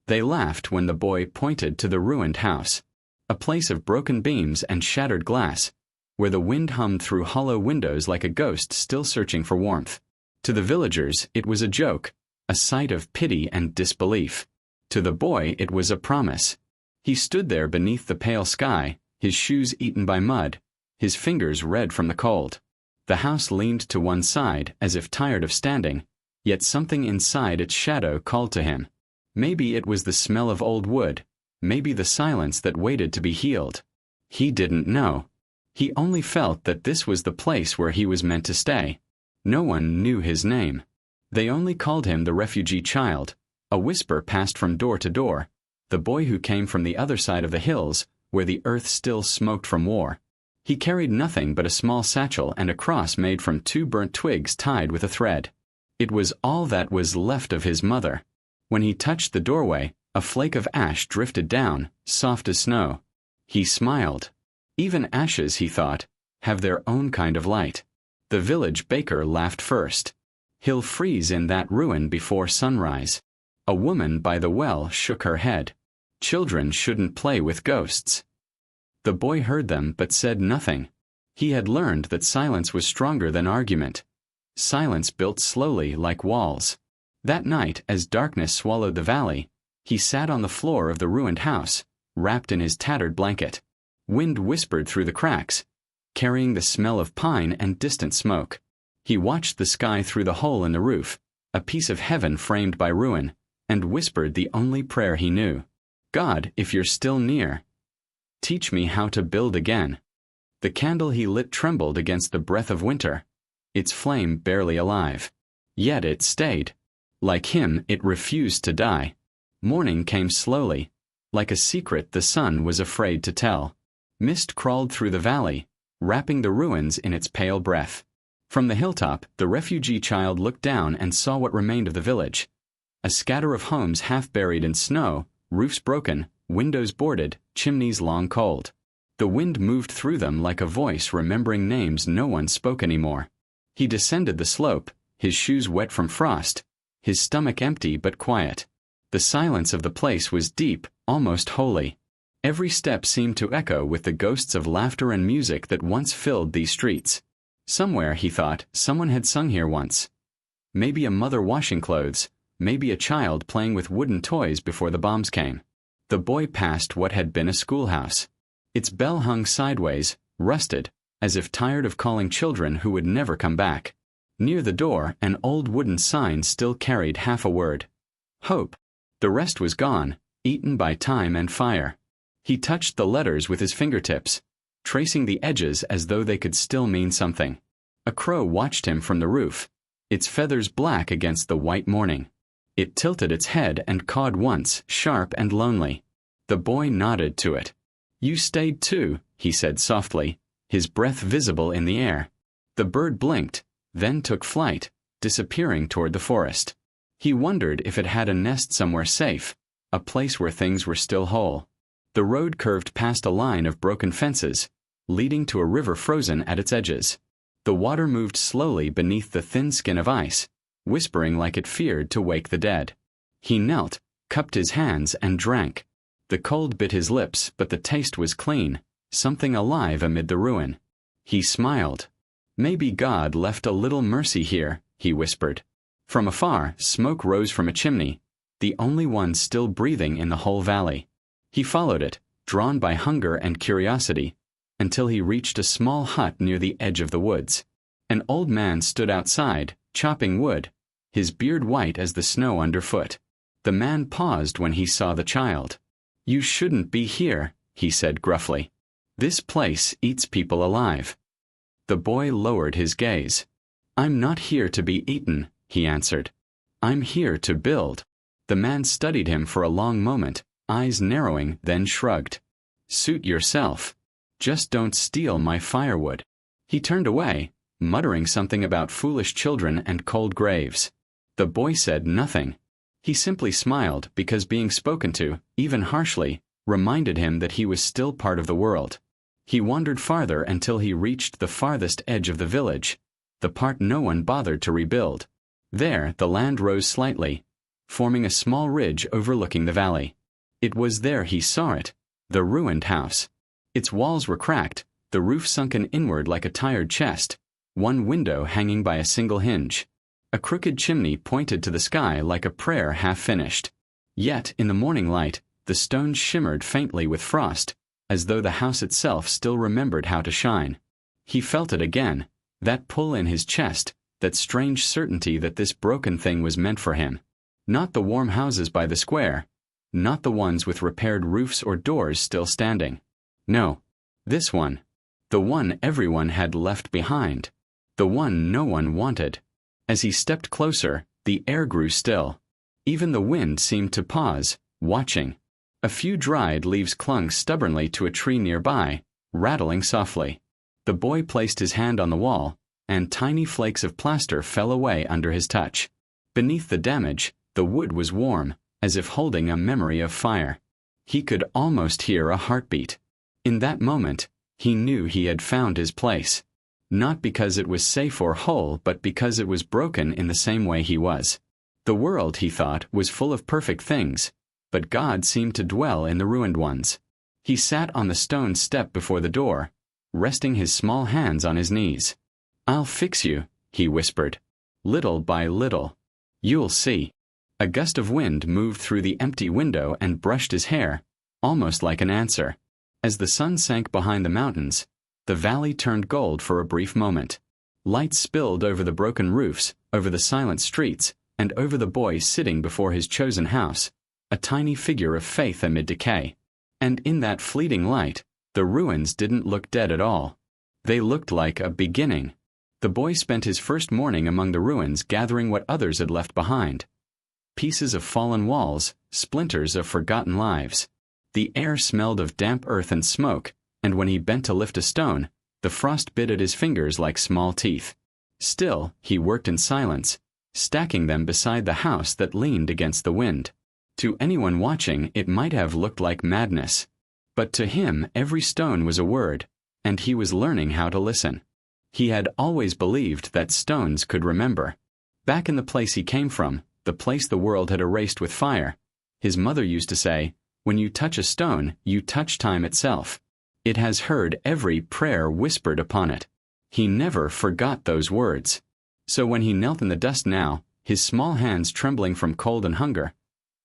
They laughed when the boy pointed to the ruined house, a place of broken beams and shattered glass, where the wind hummed through hollow windows like a ghost still searching for warmth. To the villagers, it was a joke, a sight of pity and disbelief. To the boy, it was a promise. He stood there beneath the pale sky, his shoes eaten by mud, his fingers red from the cold. The house leaned to one side, as if tired of standing, yet something inside its shadow called to him. Maybe it was the smell of old wood, maybe the silence that waited to be healed. He didn't know. He only felt that this was the place where he was meant to stay. No one knew his name. They only called him the Refugee Child. A whisper passed from door to door, the boy who came from the other side of the hills, where the earth still smoked from war. He carried nothing but a small satchel and a cross made from 2 burnt twigs tied with a thread. It was all that was left of his mother. When he touched the doorway, a flake of ash drifted down, soft as snow. He smiled. Even ashes, he thought, have their own kind of light. The village baker laughed first. He'll freeze in that ruin before sunrise. A woman by the well shook her head. Children shouldn't play with ghosts. The boy heard them but said nothing. He had learned that silence was stronger than argument. Silence built slowly like walls. That night, as darkness swallowed the valley, he sat on the floor of the ruined house, wrapped in his tattered blanket. Wind whispered through the cracks, carrying the smell of pine and distant smoke. He watched the sky through the hole in the roof, a piece of heaven framed by ruin, and whispered the only prayer he knew. God, if you're still near, teach me how to build again. The candle he lit trembled against the breath of winter, its flame barely alive. Yet it stayed. Like him, it refused to die. Morning came slowly. Like a secret the sun was afraid to tell. Mist crawled through the valley, wrapping the ruins in its pale breath. From the hilltop, the Refugee Child looked down and saw what remained of the village. A scatter of homes half buried in snow, roofs broken, windows boarded, chimneys long cold. The wind moved through them like a voice remembering names no one spoke anymore. He descended the slope, his shoes wet from frost, his stomach empty but quiet. The silence of the place was deep, almost holy. Every step seemed to echo with the ghosts of laughter and music that once filled these streets. Somewhere, he thought, someone had sung here once. Maybe a mother washing clothes, maybe a child playing with wooden toys before the bombs came. The boy passed what had been a schoolhouse. Its bell hung sideways, rusted, as if tired of calling children who would never come back. Near the door, an old wooden sign still carried half a word. Hope. The rest was gone, eaten by time and fire. He touched the letters with his fingertips, tracing the edges as though they could still mean something. A crow watched him from the roof, its feathers black against the white morning. It tilted its head and cawed once, sharp and lonely. The boy nodded to it. You stayed too, he said softly, his breath visible in the air. The bird blinked, then took flight, disappearing toward the forest. He wondered if it had a nest somewhere safe, a place where things were still whole. The road curved past a line of broken fences, leading to a river frozen at its edges. The water moved slowly beneath the thin skin of ice, whispering like it feared to wake the dead. He knelt, cupped his hands, and drank. The cold bit his lips, but the taste was clean, something alive amid the ruin. He smiled. Maybe God left a little mercy here, he whispered. From afar, smoke rose from a chimney, the only one still breathing in the whole valley. He followed it, drawn by hunger and curiosity, until he reached a small hut near the edge of the woods. An old man stood outside, chopping wood, his beard white as the snow underfoot. The man paused when he saw the child. You shouldn't be here, he said gruffly. This place eats people alive. The boy lowered his gaze. I'm not here to be eaten, he answered. I'm here to build. The man studied him for a long moment, eyes narrowing, then shrugged. Suit yourself. Just don't steal my firewood. He turned away, muttering something about foolish children and cold graves. The boy said nothing. He simply smiled because being spoken to, even harshly, reminded him that he was still part of the world. He wandered farther until he reached the farthest edge of the village, the part no one bothered to rebuild. There, the land rose slightly, forming a small ridge overlooking the valley. It was there he saw it, the ruined house. Its walls were cracked, the roof sunken inward like a tired chest, one window hanging by a single hinge. A crooked chimney pointed to the sky like a prayer half-finished. Yet, in the morning light, the stones shimmered faintly with frost, as though the house itself still remembered how to shine. He felt it again, that pull in his chest, that strange certainty that this broken thing was meant for him. Not the warm houses by the square, not the ones with repaired roofs or doors still standing. No, this one. The one everyone had left behind. The one no one wanted. As he stepped closer, the air grew still. Even the wind seemed to pause, watching. A few dried leaves clung stubbornly to a tree nearby, rattling softly. The boy placed his hand on the wall, and tiny flakes of plaster fell away under his touch. Beneath the damage, the wood was warm, as if holding a memory of fire. He could almost hear a heartbeat. In that moment, he knew he had found his place. Not because it was safe or whole, but because it was broken in the same way he was. The world, he thought, was full of perfect things, but God seemed to dwell in the ruined ones. He sat on the stone step before the door, resting his small hands on his knees. "I'll fix you," he whispered. "Little by little. You'll see." A gust of wind moved through the empty window and brushed his hair, almost like an answer. As the sun sank behind the mountains, the valley turned gold for a brief moment. Light spilled over the broken roofs, over the silent streets, and over the boy sitting before his chosen house, a tiny figure of faith amid decay. And in that fleeting light, the ruins didn't look dead at all. They looked like a beginning. The boy spent his first morning among the ruins gathering what others had left behind. Pieces of fallen walls, splinters of forgotten lives. The air smelled of damp earth and smoke, and when he bent to lift a stone, the frost bit at his fingers like small teeth. Still, he worked in silence, stacking them beside the house that leaned against the wind. To anyone watching, it might have looked like madness. But to him, every stone was a word, and he was learning how to listen. He had always believed that stones could remember. Back in the place he came from, the place the world had erased with fire, his mother used to say, "When you touch a stone, you touch time itself. It has heard every prayer whispered upon it." He never forgot those words. So when he knelt in the dust now, his small hands trembling from cold and hunger,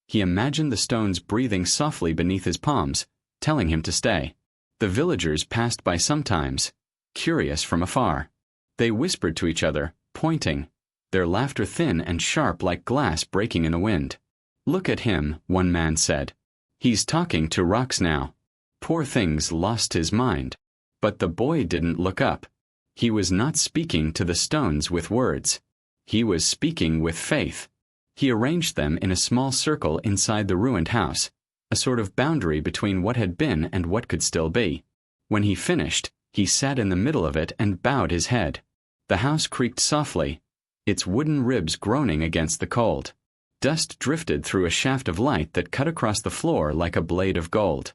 he imagined the stones breathing softly beneath his palms, telling him to stay. The villagers passed by sometimes, curious from afar. They whispered to each other, pointing, their laughter thin and sharp like glass breaking in the wind. "Look at him," one man said. "He's talking to rocks now. Poor thing's lost his mind." But the boy didn't look up. He was not speaking to the stones with words. He was speaking with faith. He arranged them in a small circle inside the ruined house, a sort of boundary between what had been and what could still be. When he finished, he sat in the middle of it and bowed his head. The house creaked softly, its wooden ribs groaning against the cold. Dust drifted through a shaft of light that cut across the floor like a blade of gold.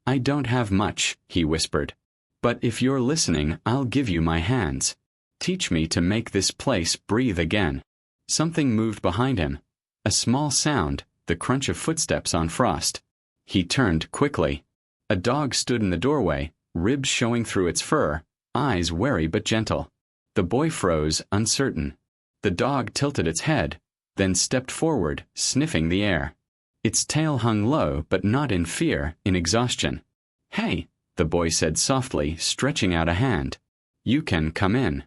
"I don't have much," he whispered. "But if you're listening, I'll give you my hands. Teach me to make this place breathe again." Something moved behind him. A small sound, the crunch of footsteps on frost. He turned quickly. A dog stood in the doorway, ribs showing through its fur, eyes wary but gentle. The boy froze, uncertain. The dog tilted its head, then stepped forward, sniffing the air. Its tail hung low, but not in fear, in exhaustion. "Hey," the boy said softly, stretching out a hand. "You can come in.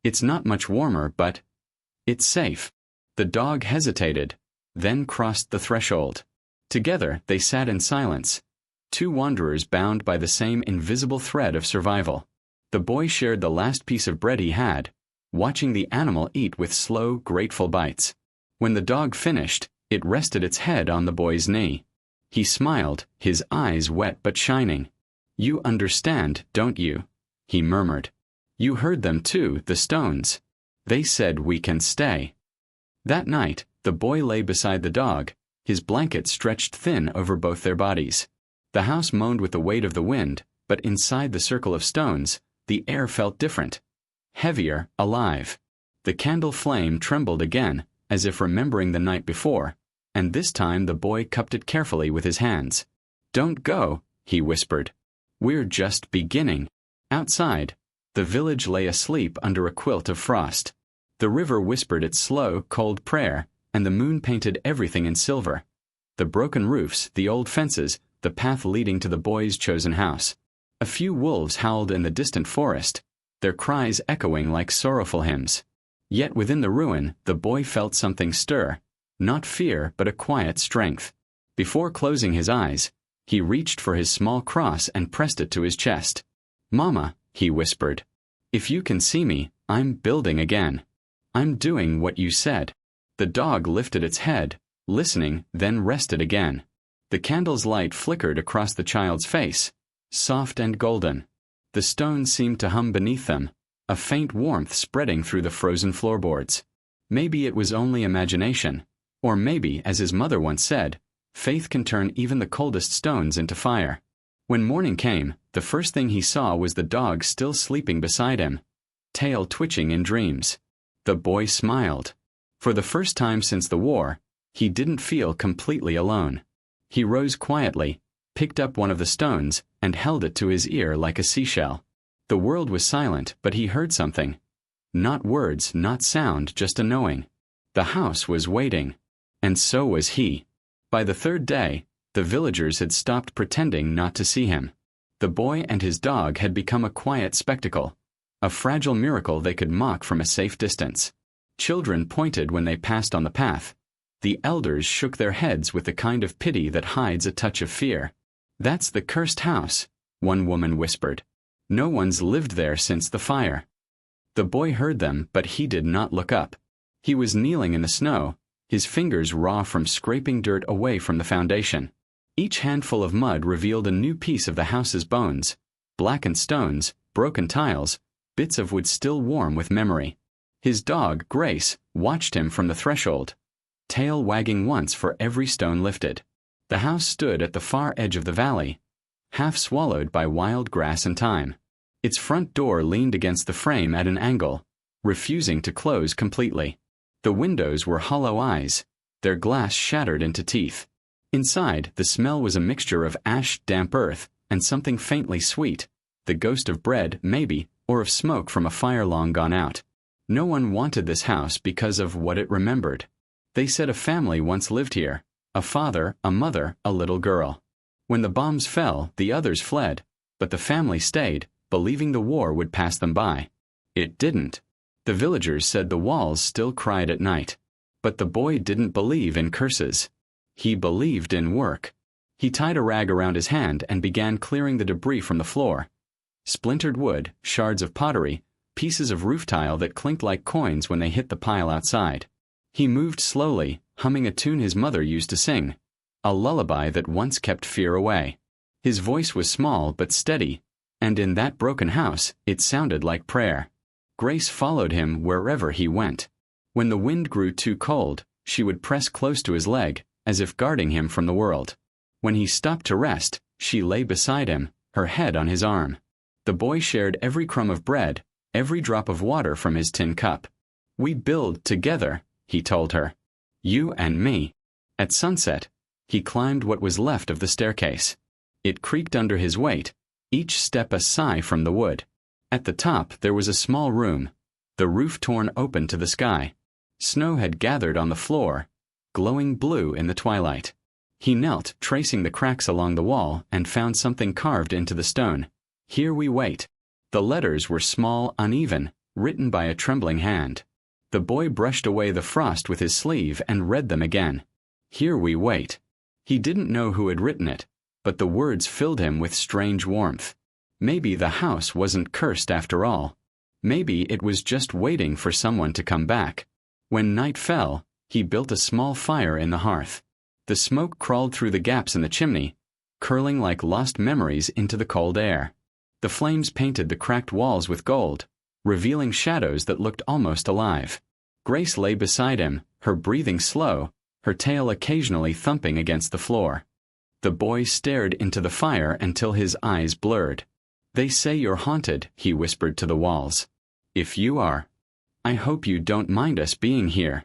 It's not much warmer, but it's safe." The dog hesitated, then crossed the threshold. Together they sat in silence, two wanderers bound by the same invisible thread of survival. The boy shared the last piece of bread he had, watching the animal eat with slow, grateful bites. When the dog finished, it rested its head on the boy's knee. He smiled, his eyes wet but shining. "You understand, don't you?" he murmured. "You heard them too, the stones. They said we can stay." That night, the boy lay beside the dog, his blanket stretched thin over both their bodies. The house moaned with the weight of the wind, but inside the circle of stones, the air felt different. Heavier, alive. The candle flame trembled again, as if remembering the night before, and this time the boy cupped it carefully with his hands. "Don't go," he whispered. "We're just beginning." Outside, the village lay asleep under a quilt of frost. The river whispered its slow, cold prayer, and the moon painted everything in silver. The broken roofs, the old fences, the path leading to the boy's chosen house. A few wolves howled in the distant forest, their cries echoing like sorrowful hymns. Yet within the ruin, the boy felt something stir, not fear but a quiet strength. Before closing his eyes, he reached for his small cross and pressed it to his chest. "Mama," he whispered, "if you can see me, I'm building again. I'm doing what you said." The dog lifted its head, listening, then rested again. The candle's light flickered across the child's face, soft and golden. The stones seemed to hum beneath them, a faint warmth spreading through the frozen floorboards. Maybe it was only imagination, or maybe, as his mother once said, faith can turn even the coldest stones into fire. When morning came, the first thing he saw was the dog still sleeping beside him, tail twitching in dreams. The boy smiled. For the first time since the war, he didn't feel completely alone. He rose quietly, picked up one of the stones, and held it to his ear like a seashell. The world was silent, but he heard something. Not words, not sound, just a knowing. The house was waiting. And so was he. By the third day, the villagers had stopped pretending not to see him. The boy and his dog had become a quiet spectacle, a fragile miracle they could mock from a safe distance. Children pointed when they passed on the path. The elders shook their heads with the kind of pity that hides a touch of fear. "That's the cursed house," one woman whispered. "No one's lived there since the fire." The boy heard them, but he did not look up. He was kneeling in the snow, his fingers raw from scraping dirt away from the foundation. Each handful of mud revealed a new piece of the house's bones, blackened stones, broken tiles, bits of wood still warm with memory. His dog, Grace, watched him from the threshold, tail wagging once for every stone lifted. The house stood at the far edge of the valley, half swallowed by wild grass and thyme. Its front door leaned against the frame at an angle, refusing to close completely. The windows were hollow eyes, their glass shattered into teeth. Inside, the smell was a mixture of ash, damp earth, and something faintly sweet, the ghost of bread, maybe, or of smoke from a fire long gone out. No one wanted this house because of what it remembered. They said a family once lived here, a father, a mother, a little girl. When the bombs fell, the others fled, but the family stayed, believing the war would pass them by. It didn't. The villagers said the walls still cried at night. But the boy didn't believe in curses. He believed in work. He tied a rag around his hand and began clearing the debris from the floor. Splintered wood, shards of pottery, pieces of roof tile that clinked like coins when they hit the pile outside. He moved slowly, humming a tune his mother used to sing, a lullaby that once kept fear away. His voice was small but steady, and in that broken house, it sounded like prayer. Grace followed him wherever he went. When the wind grew too cold, she would press close to his leg, as if guarding him from the world. When he stopped to rest, she lay beside him, her head on his arm. The boy shared every crumb of bread, every drop of water from his tin cup. "We build together," he told her. "You and me." At sunset, he climbed what was left of the staircase. It creaked under his weight, each step a sigh from the wood. At the top there was a small room, the roof torn open to the sky. Snow had gathered on the floor, glowing blue in the twilight. He knelt, tracing the cracks along the wall, and found something carved into the stone. "Here we wait." The letters were small, uneven, written by a trembling hand. The boy brushed away the frost with his sleeve and read them again. "Here we wait." He didn't know who had written it, but the words filled him with strange warmth. Maybe the house wasn't cursed after all. Maybe it was just waiting for someone to come back. When night fell, he built a small fire in the hearth. The smoke crawled through the gaps in the chimney, curling like lost memories into the cold air. The flames painted the cracked walls with gold, revealing shadows that looked almost alive. Grace lay beside him, her breathing slow, her tail occasionally thumping against the floor. The boy stared into the fire until his eyes blurred. "They say you're haunted," he whispered to the walls. "If you are, I hope you don't mind us being here."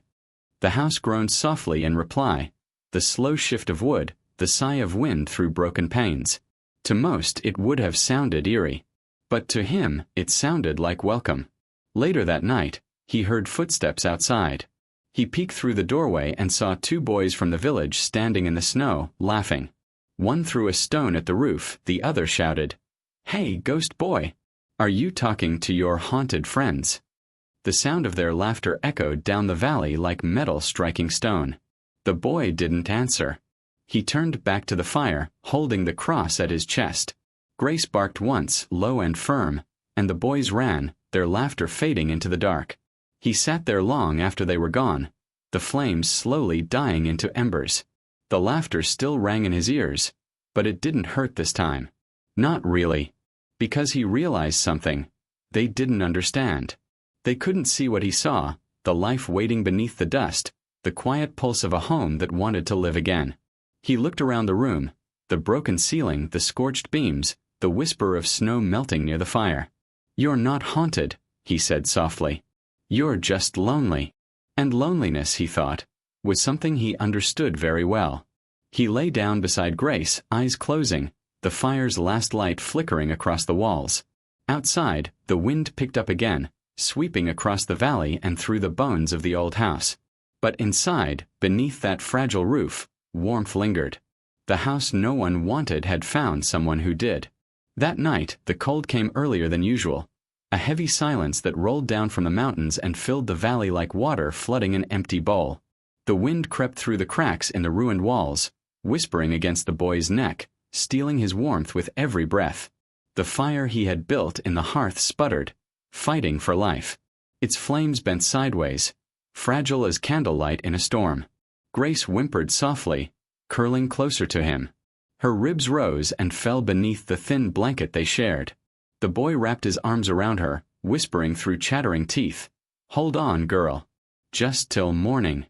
The house groaned softly in reply, the slow shift of wood, the sigh of wind through broken panes. To most it would have sounded eerie. But to him it sounded like welcome. Later that night, he heard footsteps outside. He peeked through the doorway and saw 2 boys from the village standing in the snow, laughing. One threw a stone at the roof, the other shouted, "Hey, ghost boy! Are you talking to your haunted friends?" The sound of their laughter echoed down the valley like metal striking stone. The boy didn't answer. He turned back to the fire, holding the cross at his chest. Grace barked once, low and firm, and the boys ran, their laughter fading into the dark. He sat there long after they were gone, the flames slowly dying into embers. The laughter still rang in his ears, but it didn't hurt this time. Not really. Because he realized something. They didn't understand. They couldn't see what he saw, the life waiting beneath the dust, the quiet pulse of a home that wanted to live again. He looked around the room, the broken ceiling, the scorched beams, the whisper of snow melting near the fire. "You're not haunted," he said softly. "You're just lonely." And loneliness, he thought, was something he understood very well. He lay down beside Grace, eyes closing, the fire's last light flickering across the walls. Outside, the wind picked up again, sweeping across the valley and through the bones of the old house. But inside, beneath that fragile roof, warmth lingered. The house no one wanted had found someone who did. That night, the cold came earlier than usual, a heavy silence that rolled down from the mountains and filled the valley like water flooding an empty bowl. The wind crept through the cracks in the ruined walls, whispering against the boy's neck, stealing his warmth with every breath. The fire he had built in the hearth sputtered, fighting for life. Its flames bent sideways, fragile as candlelight in a storm. Grace whimpered softly, curling closer to him. Her ribs rose and fell beneath the thin blanket they shared. The boy wrapped his arms around her, whispering through chattering teeth, "Hold on, girl. Just till morning."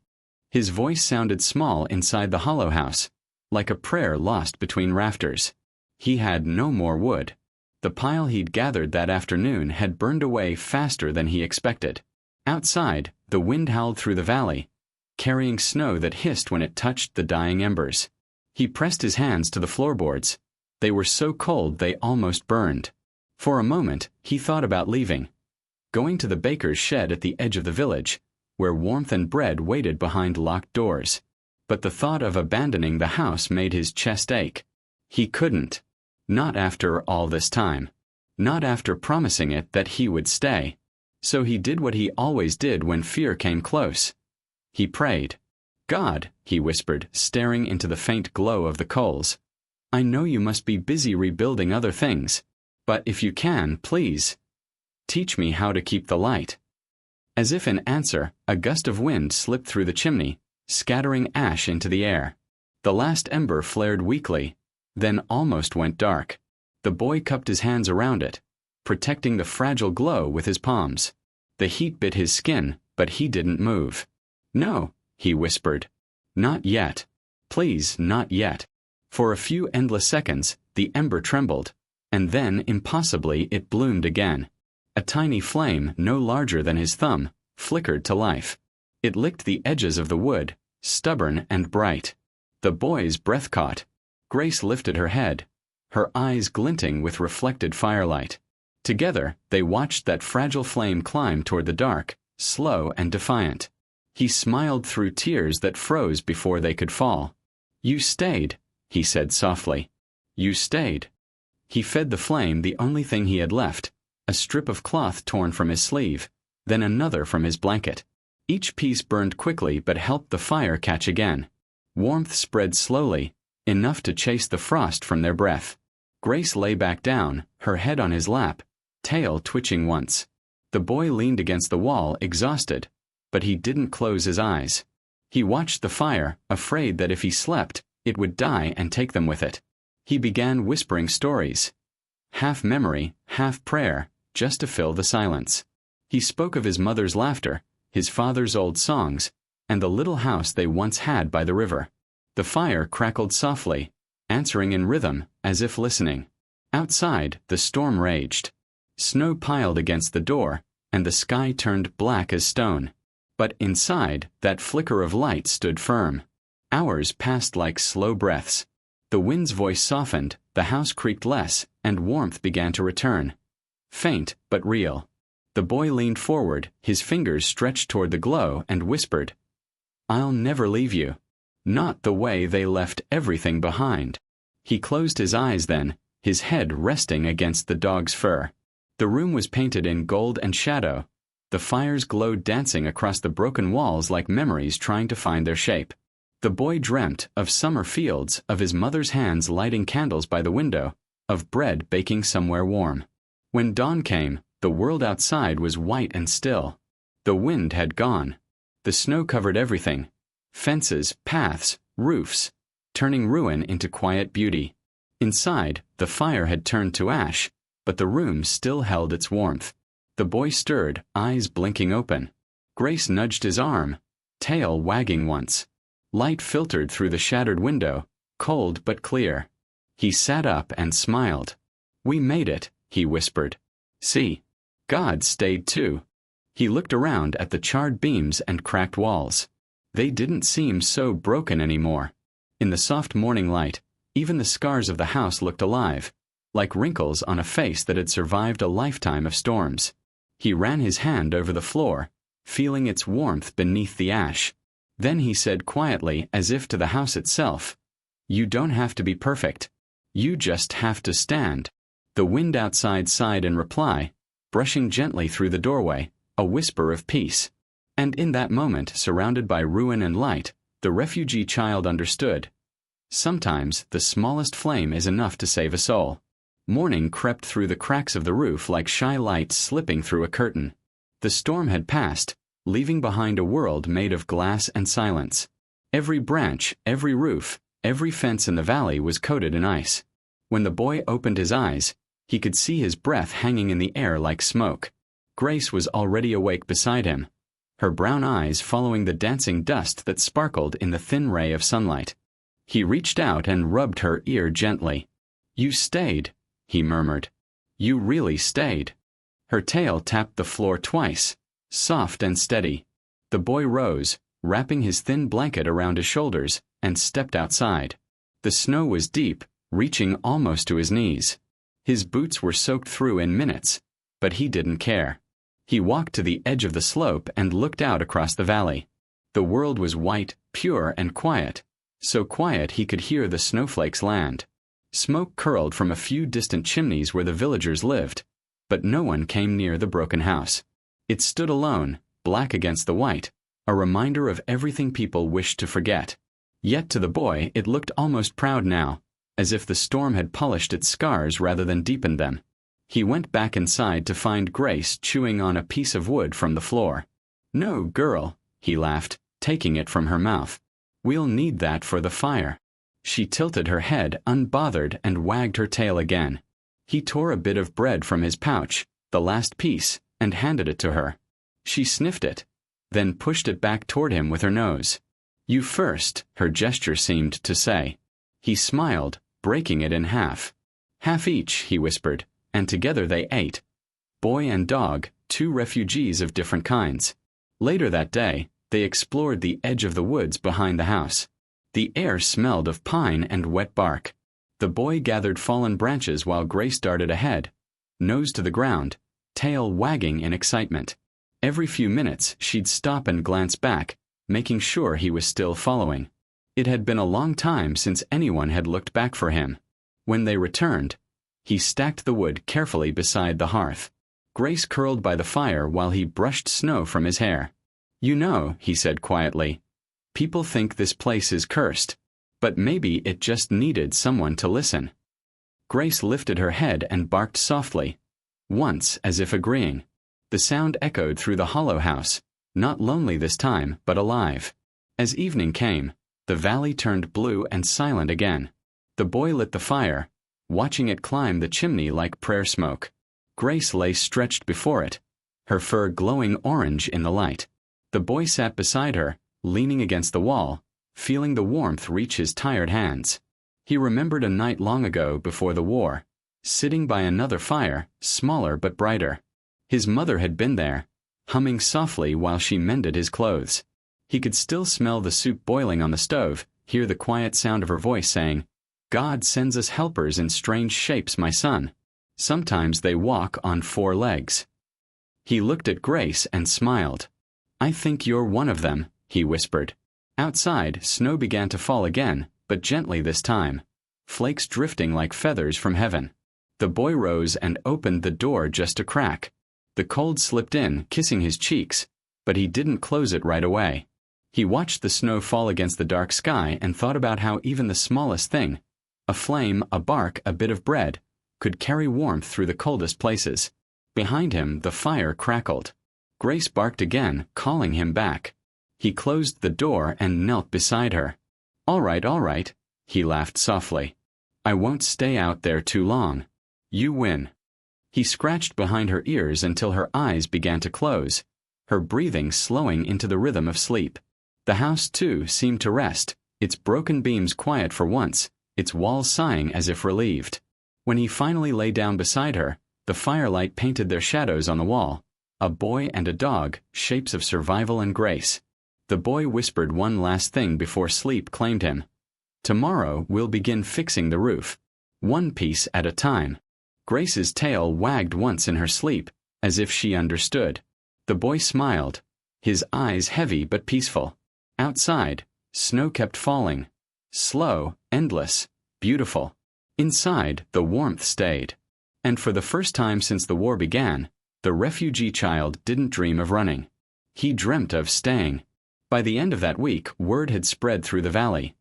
His voice sounded small inside the hollow house, like a prayer lost between rafters. He had no more wood. The pile he'd gathered that afternoon had burned away faster than he expected. Outside, the wind howled through the valley, carrying snow that hissed when it touched the dying embers. He pressed his hands to the floorboards. They were so cold they almost burned. For a moment, he thought about leaving, going to the baker's shed at the edge of the village, where warmth and bread waited behind locked doors. But the thought of abandoning the house made his chest ache. He couldn't. Not after all this time. Not after promising it that he would stay. So he did what he always did when fear came close. He prayed. "God," he whispered, staring into the faint glow of the coals, "I know you must be busy rebuilding other things, but if you can, please, teach me how to keep the light." As if in answer, a gust of wind slipped through the chimney, scattering ash into the air. The last ember flared weakly, then almost went dark. The boy cupped his hands around it, protecting the fragile glow with his palms. The heat bit his skin, but he didn't move. "No," he whispered. "Not yet. Please, not yet." For a few endless seconds, the ember trembled, and then, impossibly, it bloomed again. A tiny flame, no larger than his thumb, flickered to life. It licked the edges of the wood, stubborn and bright. The boy's breath caught. Grace lifted her head, her eyes glinting with reflected firelight. Together, they watched that fragile flame climb toward the dark, slow and defiant. He smiled through tears that froze before they could fall. "You stayed," he said softly. "You stayed." He fed the flame the only thing he had left, a strip of cloth torn from his sleeve, then another from his blanket. Each piece burned quickly but helped the fire catch again. Warmth spread slowly, enough to chase the frost from their breath. Grace lay back down, her head on his lap, tail twitching once. The boy leaned against the wall, exhausted, but he didn't close his eyes. He watched the fire, afraid that if he slept, it would die and take them with it. He began whispering stories. Half memory, half prayer, just to fill the silence. He spoke of his mother's laughter, his father's old songs, and the little house they once had by the river. The fire crackled softly, answering in rhythm, as if listening. Outside, the storm raged. Snow piled against the door, and the sky turned black as stone. But inside, that flicker of light stood firm. Hours passed like slow breaths. The wind's voice softened, the house creaked less, and warmth began to return. Faint, but real. The boy leaned forward, his fingers stretched toward the glow, and whispered, "I'll never leave you. Not the way they left everything behind." He closed his eyes then, his head resting against the dog's fur. The room was painted in gold and shadow. The fires glowed dancing across the broken walls like memories trying to find their shape. The boy dreamt of summer fields, of his mother's hands lighting candles by the window, of bread baking somewhere warm. When dawn came, the world outside was white and still. The wind had gone. The snow covered everything: fences, paths, roofs, turning ruin into quiet beauty. Inside, the fire had turned to ash, but the room still held its warmth. The boy stirred, eyes blinking open. Grace nudged his arm, tail wagging once. Light filtered through the shattered window, cold but clear. He sat up and smiled. "We made it," he whispered. "See, God stayed too." He looked around at the charred beams and cracked walls. They didn't seem so broken anymore. In the soft morning light, even the scars of the house looked alive, like wrinkles on a face that had survived a lifetime of storms. He ran his hand over the floor, feeling its warmth beneath the ash. Then he said quietly, as if to the house itself, "You don't have to be perfect. You just have to stand." The wind outside sighed in reply, brushing gently through the doorway, a whisper of peace. And in that moment, surrounded by ruin and light, the refugee child understood. Sometimes the smallest flame is enough to save a soul. Morning crept through the cracks of the roof like shy lights slipping through a curtain. The storm had passed, leaving behind a world made of glass and silence. Every branch, every roof, every fence in the valley was coated in ice. When the boy opened his eyes, he could see his breath hanging in the air like smoke. Grace was already awake beside him, her brown eyes following the dancing dust that sparkled in the thin ray of sunlight. He reached out and rubbed her ear gently. "You stayed," he murmured. "You really stayed." Her tail tapped the floor twice, soft and steady. The boy rose, wrapping his thin blanket around his shoulders, and stepped outside. The snow was deep, reaching almost to his knees. His boots were soaked through in minutes, but he didn't care. He walked to the edge of the slope and looked out across the valley. The world was white, pure, and quiet, so quiet he could hear the snowflakes land. Smoke curled from a few distant chimneys where the villagers lived, but no one came near the broken house. It stood alone, black against the white, a reminder of everything people wished to forget. Yet to the boy it looked almost proud now, as if the storm had polished its scars rather than deepened them. He went back inside to find Grace chewing on a piece of wood from the floor. "No, girl," he laughed, taking it from her mouth. "We'll need that for the fire." She tilted her head, unbothered, and wagged her tail again. He tore a bit of bread from his pouch, the last piece, and handed it to her. She sniffed it, then pushed it back toward him with her nose. "You first," her gesture seemed to say. He smiled, breaking it in half. "Half each," he whispered, and together they ate. Boy and dog, two refugees of different kinds. Later that day, they explored the edge of the woods behind the house. The air smelled of pine and wet bark. The boy gathered fallen branches while Grace darted ahead, nose to the ground, tail wagging in excitement. Every few minutes she'd stop and glance back, making sure he was still following. It had been a long time since anyone had looked back for him. When they returned, he stacked the wood carefully beside the hearth. Grace curled by the fire while he brushed snow from his hair. "You know," he said quietly, "people think this place is cursed, but maybe it just needed someone to listen." Grace lifted her head and barked softly, once as if agreeing. The sound echoed through the hollow house, not lonely this time, but alive. As evening came, the valley turned blue and silent again. The boy lit the fire, watching it climb the chimney like prayer smoke. Grace lay stretched before it, her fur glowing orange in the light. The boy sat beside her, leaning against the wall, feeling the warmth reach his tired hands. He remembered a night long ago before the war, sitting by another fire, smaller but brighter. His mother had been there, humming softly while she mended his clothes. He could still smell the soup boiling on the stove, hear the quiet sound of her voice saying, "God sends us helpers in strange shapes, my son. Sometimes they walk on 4 legs." He looked at Grace and smiled. "I think you're one of them," he whispered. Outside, snow began to fall again, but gently this time, flakes drifting like feathers from heaven. The boy rose and opened the door just a crack. The cold slipped in, kissing his cheeks, but he didn't close it right away. He watched the snow fall against the dark sky and thought about how even the smallest thing, a flame, a bark, a bit of bread, could carry warmth through the coldest places. Behind him, the fire crackled. Grace barked again, calling him back. He closed the door and knelt beside her. All right, he laughed softly. "I won't stay out there too long. You win." He scratched behind her ears until her eyes began to close, her breathing slowing into the rhythm of sleep. The house, too, seemed to rest, its broken beams quiet for once, its walls sighing as if relieved. When he finally lay down beside her, the firelight painted their shadows on the wall, a boy and a dog, shapes of survival and grace. The boy whispered one last thing before sleep claimed him. "Tomorrow we'll begin fixing the roof, one piece at a time." Grace's tail wagged once in her sleep, as if she understood. The boy smiled, his eyes heavy but peaceful. Outside, snow kept falling. Slow, endless, beautiful. Inside, the warmth stayed. And for the first time since the war began, the refugee child didn't dream of running. He dreamt of staying. By the end of that week, word had spread through the valley.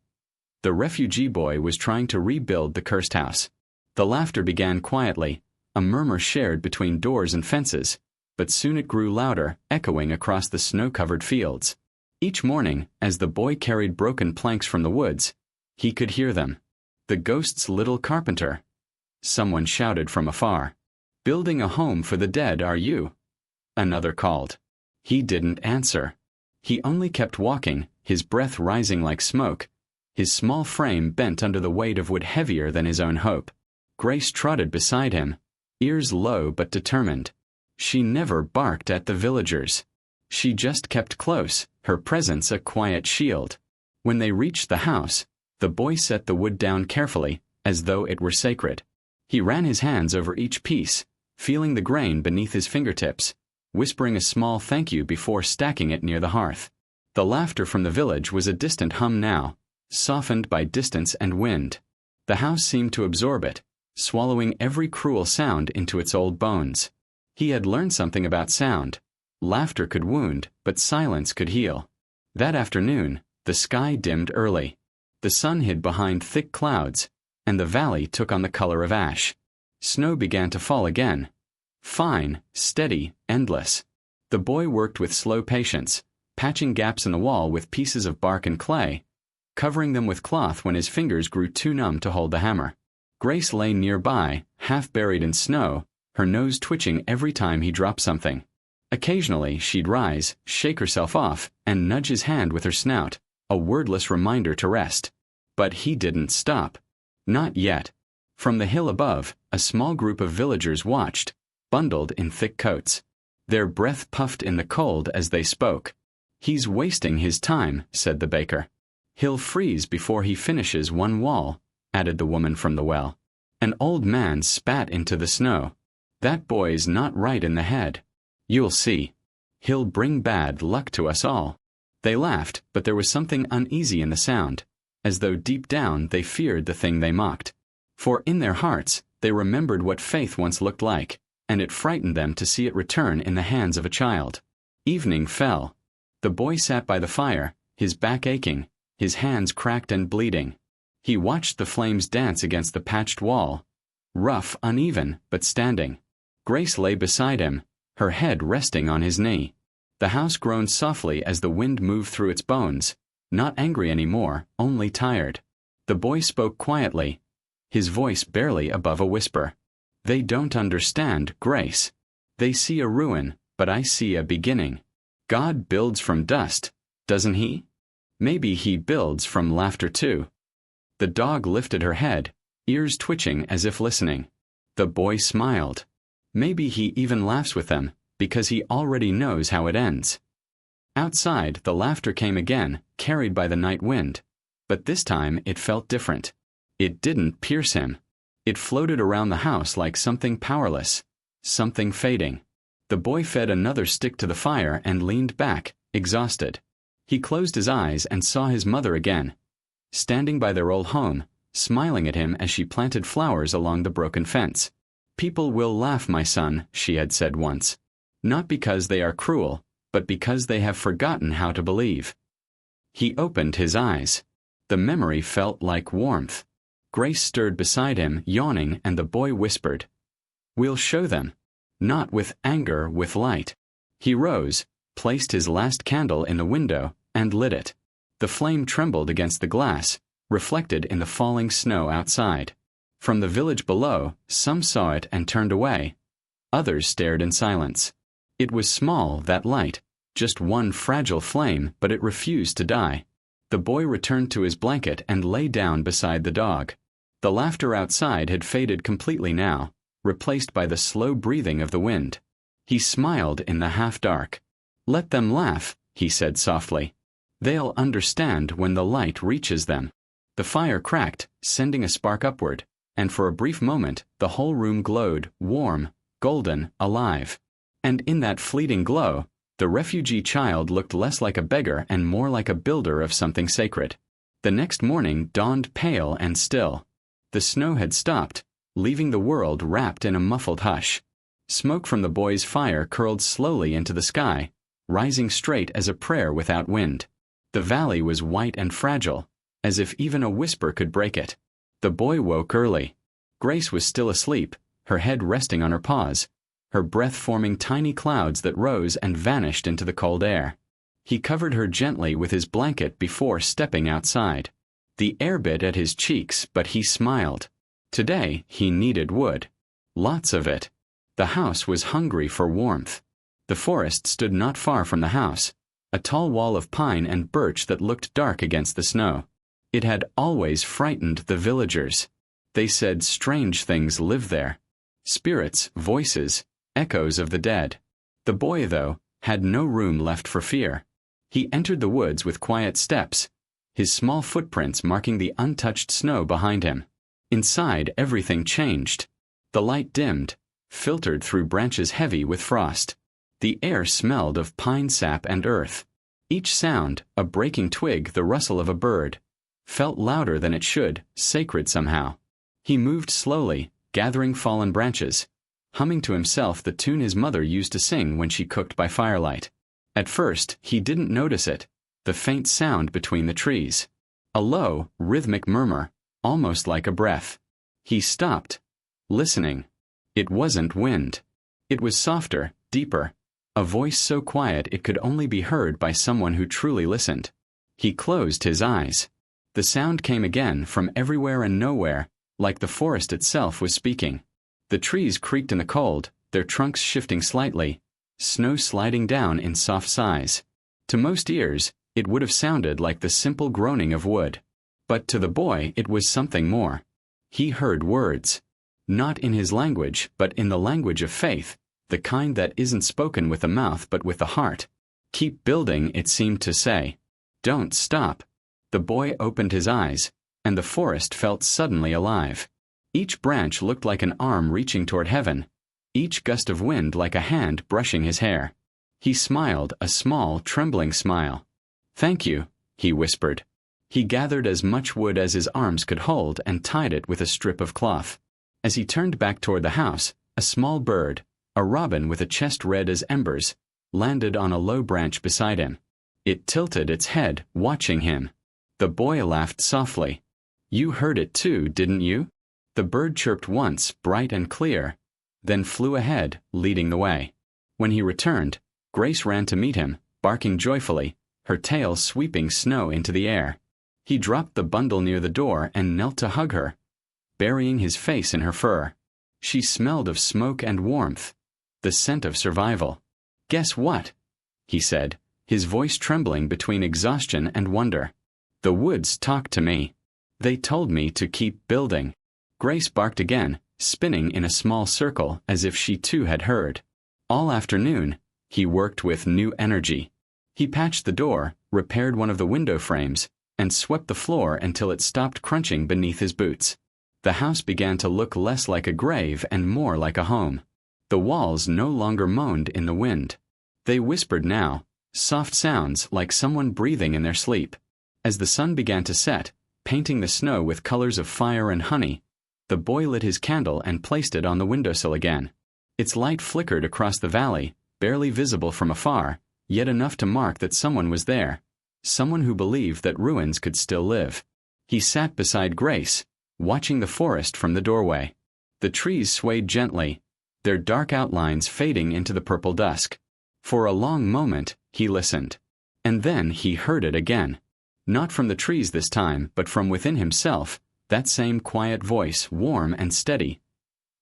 The refugee boy was trying to rebuild the cursed house. The laughter began quietly, a murmur shared between doors and fences, but soon it grew louder, echoing across the snow-covered fields. Each morning, as the boy carried broken planks from the woods, he could hear them. "The ghost's little carpenter," someone shouted from afar. "Building a home for the dead, are you?" Another called. He didn't answer. He only kept walking, his breath rising like smoke, his small frame bent under the weight of wood heavier than his own hope. Grace trotted beside him, ears low but determined. She never barked at the villagers. She just kept close, her presence a quiet shield. When they reached the house, the boy set the wood down carefully, as though it were sacred. He ran his hands over each piece, feeling the grain beneath his fingertips, whispering a small thank you before stacking it near the hearth. The laughter from the village was a distant hum now, softened by distance and wind. The house seemed to absorb it, swallowing every cruel sound into its old bones. He had learned something about sound. Laughter could wound, but silence could heal. That afternoon, the sky dimmed early. The sun hid behind thick clouds, and the valley took on the color of ash. Snow began to fall again. Fine, steady, endless. The boy worked with slow patience, patching gaps in the wall with pieces of bark and clay, covering them with cloth when his fingers grew too numb to hold the hammer. Grace lay nearby, half buried in snow, her nose twitching every time he dropped something. Occasionally, she'd rise, shake herself off, and nudge his hand with her snout, a wordless reminder to rest. But he didn't stop. Not yet. From the hill above, a small group of villagers watched, bundled in thick coats. Their breath puffed in the cold as they spoke. "He's wasting his time," said the baker. "He'll freeze before he finishes one wall," added the woman from the well. An old man spat into the snow. "That boy's not right in the head. You'll see. He'll bring bad luck to us all." They laughed, but there was something uneasy in the sound, as though deep down they feared the thing they mocked. For in their hearts, they remembered what faith once looked like, and it frightened them to see it return in the hands of a child. Evening fell. The boy sat by the fire, his back aching, his hands cracked and bleeding. He watched the flames dance against the patched wall, rough, uneven, but standing. Grace lay beside him, her head resting on his knee. The house groaned softly as the wind moved through its bones, not angry anymore, only tired. The boy spoke quietly, his voice barely above a whisper. "They don't understand, Grace. They see a ruin, but I see a beginning. God builds from dust, doesn't he? Maybe he builds from laughter too." The dog lifted her head, ears twitching as if listening. The boy smiled. Maybe he even laughs with them, because he already knows how it ends. Outside, the laughter came again, carried by the night wind. But this time it felt different. It didn't pierce him. It floated around the house like something powerless, something fading. The boy fed another stick to the fire and leaned back, exhausted. He closed his eyes and saw his mother again, standing by their old home, smiling at him as she planted flowers along the broken fence. "People will laugh, my son," she had said once. "Not because they are cruel, but because they have forgotten how to believe." He opened his eyes. The memory felt like warmth. Grace stirred beside him, yawning, and the boy whispered, "We'll show them." Not with anger, with light. He rose, placed his last candle in the window, and lit it. The flame trembled against the glass, reflected in the falling snow outside. From the village below, some saw it and turned away. Others stared in silence. It was small, that light, just one fragile flame, but it refused to die. The boy returned to his blanket and lay down beside the dog. The laughter outside had faded completely now, replaced by the slow breathing of the wind. He smiled in the half-dark. "Let them laugh," he said softly. "They'll understand when the light reaches them." The fire cracked, sending a spark upward, and for a brief moment the whole room glowed, warm, golden, alive. And in that fleeting glow, the refugee child looked less like a beggar and more like a builder of something sacred. The next morning dawned pale and still. The snow had stopped, leaving the world wrapped in a muffled hush. Smoke from the boy's fire curled slowly into the sky, rising straight as a prayer without wind. The valley was white and fragile, as if even a whisper could break it. The boy woke early. Grace was still asleep, her head resting on her paws, her breath forming tiny clouds that rose and vanished into the cold air. He covered her gently with his blanket before stepping outside. The air bit at his cheeks, but he smiled. Today he needed wood. Lots of it. The house was hungry for warmth. The forest stood not far from the house, a tall wall of pine and birch that looked dark against the snow. It had always frightened the villagers. They said strange things lived there. Spirits, voices, echoes of the dead. The boy, though, had no room left for fear. He entered the woods with quiet steps, his small footprints marking the untouched snow behind him. Inside, everything changed. The light dimmed, filtered through branches heavy with frost. The air smelled of pine sap and earth. Each sound, a breaking twig, the rustle of a bird, felt louder than it should, sacred somehow. He moved slowly, gathering fallen branches, humming to himself the tune his mother used to sing when she cooked by firelight. At first, he didn't notice it, the faint sound between the trees. A low, rhythmic murmur, almost like a breath. He stopped, listening. It wasn't wind. It was softer, deeper, a voice so quiet it could only be heard by someone who truly listened. He closed his eyes. The sound came again from everywhere and nowhere, like the forest itself was speaking. The trees creaked in the cold, their trunks shifting slightly, snow sliding down in soft sighs. To most ears, it would have sounded like the simple groaning of wood. But to the boy it was something more. He heard words. Not in his language, but in the language of faith, the kind that isn't spoken with the mouth but with the heart. "Keep building," it seemed to say. "Don't stop." The boy opened his eyes, and the forest felt suddenly alive. Each branch looked like an arm reaching toward heaven, each gust of wind like a hand brushing his hair. He smiled, a small, trembling smile. "Thank you," he whispered. He gathered as much wood as his arms could hold and tied it with a strip of cloth. As he turned back toward the house, a small bird, a robin with a chest red as embers, landed on a low branch beside him. It tilted its head, watching him. The boy laughed softly. "You heard it too, didn't you?" The bird chirped once, bright and clear, then flew ahead, leading the way. When he returned, Grace ran to meet him, barking joyfully, her tail sweeping snow into the air. He dropped the bundle near the door and knelt to hug her, burying his face in her fur. She smelled of smoke and warmth, the scent of survival. "Guess what?" he said, his voice trembling between exhaustion and wonder. "The woods talked to me. They told me to keep building." Grace barked again, spinning in a small circle as if she too had heard. All afternoon, he worked with new energy. He patched the door, repaired one of the window frames, and swept the floor until it stopped crunching beneath his boots. The house began to look less like a grave and more like a home. The walls no longer moaned in the wind. They whispered now, soft sounds like someone breathing in their sleep. As the sun began to set, painting the snow with colors of fire and honey, the boy lit his candle and placed it on the windowsill again. Its light flickered across the valley, barely visible from afar, yet enough to mark that someone was there, someone who believed that ruins could still live. He sat beside Grace, watching the forest from the doorway. The trees swayed gently, their dark outlines fading into the purple dusk. For a long moment, he listened. And then he heard it again. Not from the trees this time, but from within himself, that same quiet voice, warm and steady.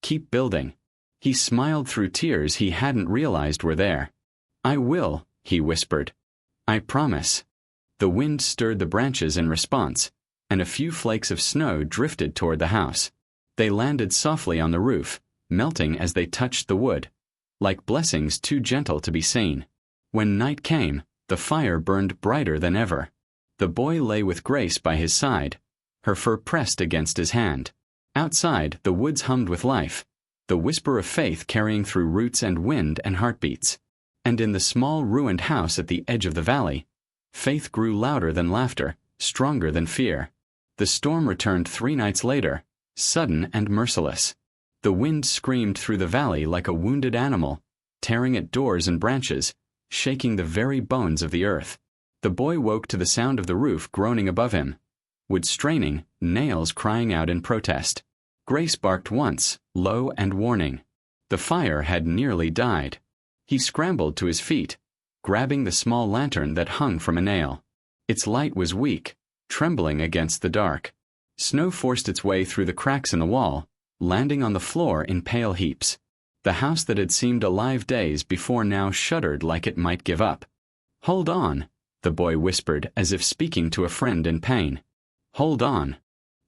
Keep building. He smiled through tears he hadn't realized were there. I will, he whispered. I promise. The wind stirred the branches in response, and a few flakes of snow drifted toward the house. They landed softly on the roof, melting as they touched the wood, like blessings too gentle to be seen. When night came, the fire burned brighter than ever. The boy lay with Grace by his side, her fur pressed against his hand. Outside, the woods hummed with life, the whisper of faith carrying through roots and wind and heartbeats. And in the small ruined house at the edge of the valley, faith grew louder than laughter, stronger than fear. The storm returned 3 nights later, sudden and merciless. The wind screamed through the valley like a wounded animal, tearing at doors and branches, shaking the very bones of the earth. The boy woke to the sound of the roof groaning above him, wood straining, nails crying out in protest. Grace barked once, low and warning. The fire had nearly died. He scrambled to his feet, grabbing the small lantern that hung from a nail. Its light was weak, trembling against the dark. Snow forced its way through the cracks in the wall, landing on the floor in pale heaps. The house that had seemed alive days before now shuddered like it might give up. Hold on, the boy whispered as if speaking to a friend in pain. Hold on.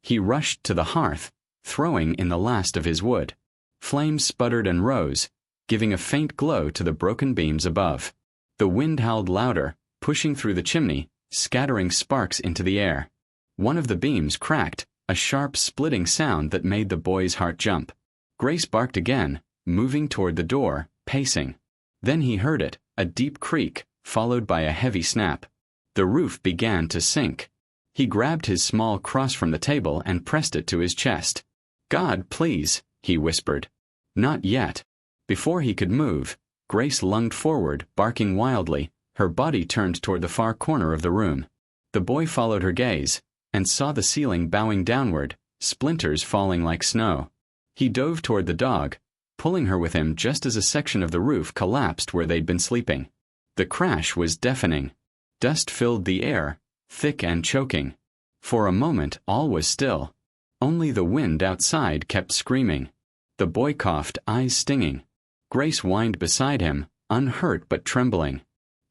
He rushed to the hearth, throwing in the last of his wood. Flames sputtered and rose, giving a faint glow to the broken beams above. The wind howled louder, pushing through the chimney, scattering sparks into the air. One of the beams cracked, a sharp splitting sound that made the boy's heart jump. Grace barked again, moving toward the door, pacing. Then he heard it, a deep creak, followed by a heavy snap. The roof began to sink. He grabbed his small cross from the table and pressed it to his chest. God, please, he whispered. Not yet. Before he could move, Grace lunged forward, barking wildly, her body turned toward the far corner of the room. The boy followed her gaze, and saw the ceiling bowing downward, splinters falling like snow. He dove toward the dog, pulling her with him just as a section of the roof collapsed where they'd been sleeping. The crash was deafening. Dust filled the air, thick and choking. For a moment all was still. Only the wind outside kept screaming. The boy coughed, eyes stinging. Grace whined beside him, unhurt but trembling.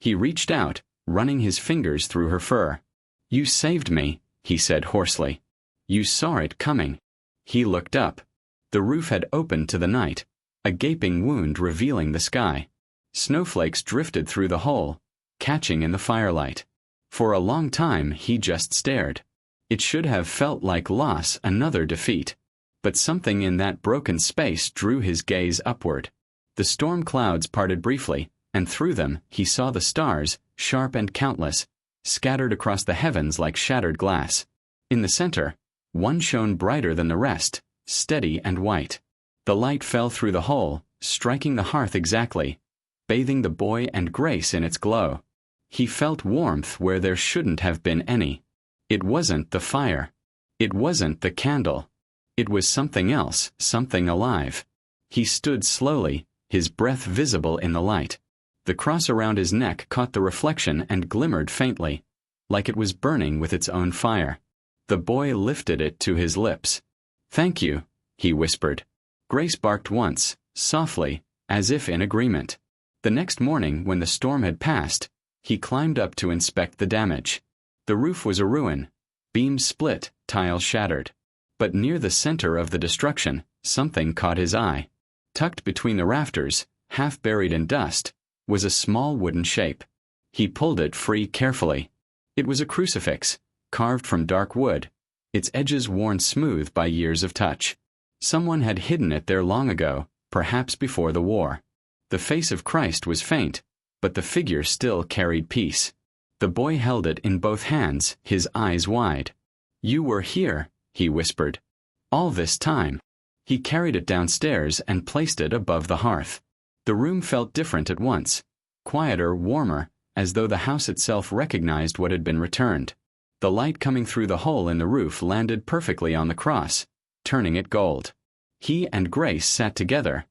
He reached out, running his fingers through her fur. You saved me, he said hoarsely. You saw it coming. He looked up. The roof had opened to the night, a gaping wound revealing the sky. Snowflakes drifted through the hole, catching in the firelight. For a long time he just stared. It should have felt like loss, another defeat. But something in that broken space drew his gaze upward. The storm clouds parted briefly, and through them he saw the stars, sharp and countless, scattered across the heavens like shattered glass. In the center, one shone brighter than the rest, steady and white. The light fell through the hole, striking the hearth exactly, bathing the boy and Grace in its glow. He felt warmth where there shouldn't have been any. It wasn't the fire. It wasn't the candle. It was something else, something alive. He stood slowly, his breath visible in the light. The cross around his neck caught the reflection and glimmered faintly, like it was burning with its own fire. The boy lifted it to his lips. Thank you, he whispered. Grace barked once, softly, as if in agreement. The next morning, when the storm had passed, he climbed up to inspect the damage. The roof was a ruin, beams split, tiles shattered. But near the center of the destruction, something caught his eye. Tucked between the rafters, half buried in dust, was a small wooden shape. He pulled it free carefully. It was a crucifix, carved from dark wood, its edges worn smooth by years of touch. Someone had hidden it there long ago, perhaps before the war. The face of Christ was faint, but the figure still carried peace. The boy held it in both hands, his eyes wide. "You were here," he whispered. "All this time." He carried it downstairs and placed it above the hearth. The room felt different at once, quieter, warmer, as though the house itself recognized what had been returned. The light coming through the hole in the roof landed perfectly on the cross, turning it gold. He and Grace sat together,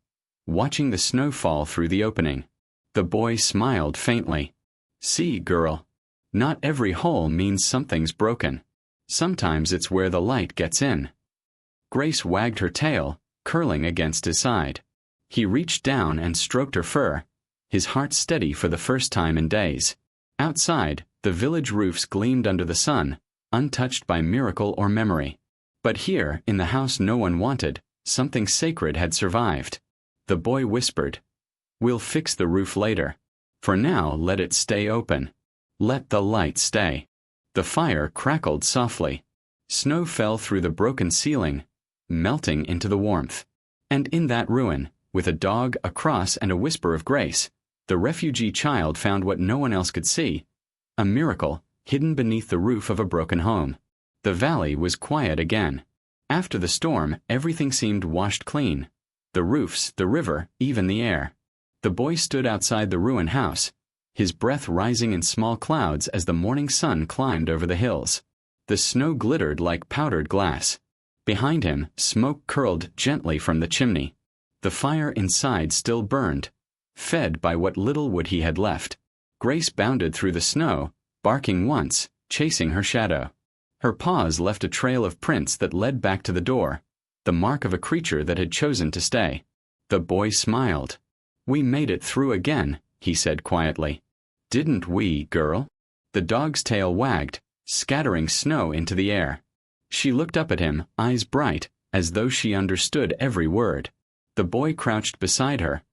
watching the snow fall through the opening. The boy smiled faintly. "See, girl, not every hole means something's broken. Sometimes it's where the light gets in." Grace wagged her tail, curling against his side. He reached down and stroked her fur, his heart steady for the first time in days. Outside, the village roofs gleamed under the sun, untouched by miracle or memory. But here, in the house no one wanted, something sacred had survived. The boy whispered, "We'll fix the roof later. For now, let it stay open. Let the light stay." The fire crackled softly. Snow fell through the broken ceiling, melting into the warmth. And in that ruin, with a dog, a cross, and a whisper of grace, the refugee child found what no one else could see: a miracle hidden beneath the roof of a broken home. The valley was quiet again. After the storm, everything seemed washed clean. The roofs, the river, even the air. The boy stood outside the ruined house, his breath rising in small clouds as the morning sun climbed over the hills. The snow glittered like powdered glass. Behind him, smoke curled gently from the chimney. The fire inside still burned, fed by what little wood he had left. Grace bounded through the snow, barking once, chasing her shadow. Her paws left a trail of prints that led back to the door, the mark of a creature that had chosen to stay. The boy smiled. "We made it through again," he said quietly. "Didn't we, girl?" The dog's tail wagged, scattering snow into the air. She looked up at him, eyes bright, as though she understood every word. The boy crouched beside her,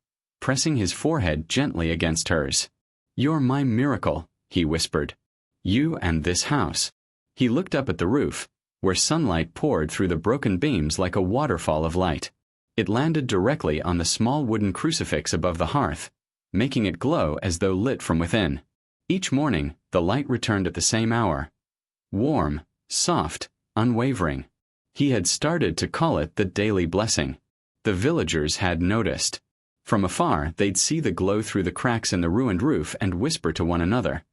pressing his forehead gently against hers. "You're my miracle," he whispered. "You and this house." He looked up at the roof, where sunlight poured through the broken beams like a waterfall of light. It landed directly on the small wooden crucifix above the hearth, making it glow as though lit from within. Each morning, the light returned at the same hour. Warm, soft, unwavering. He had started to call it the daily blessing. The villagers had noticed. From afar, they'd see the glow through the cracks in the ruined roof and whisper to one another,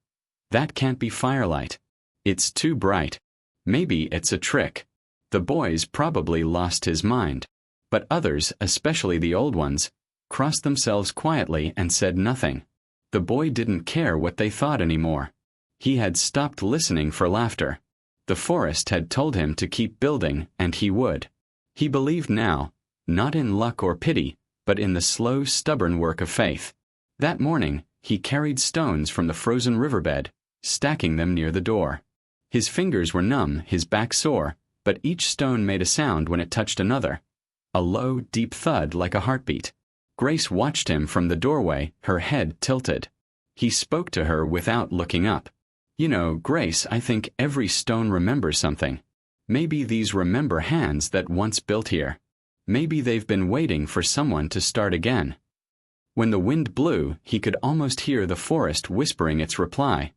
"That can't be firelight. It's too bright. Maybe it's a trick." The boys probably lost his mind. But others, especially the old ones, crossed themselves quietly and said nothing. The boy didn't care what they thought anymore. He had stopped listening for laughter. The forest had told him to keep building, and he would. He believed now, not in luck or pity, but in the slow, stubborn work of faith. That morning, he carried stones from the frozen riverbed, stacking them near the door. His fingers were numb, his back sore, but each stone made a sound when it touched another. A low, deep thud like a heartbeat. Grace watched him from the doorway, her head tilted. He spoke to her without looking up. "You know, Grace, I think every stone remembers something. Maybe these remember hands that once built here. Maybe they've been waiting for someone to start again." When the wind blew, he could almost hear the forest whispering its reply.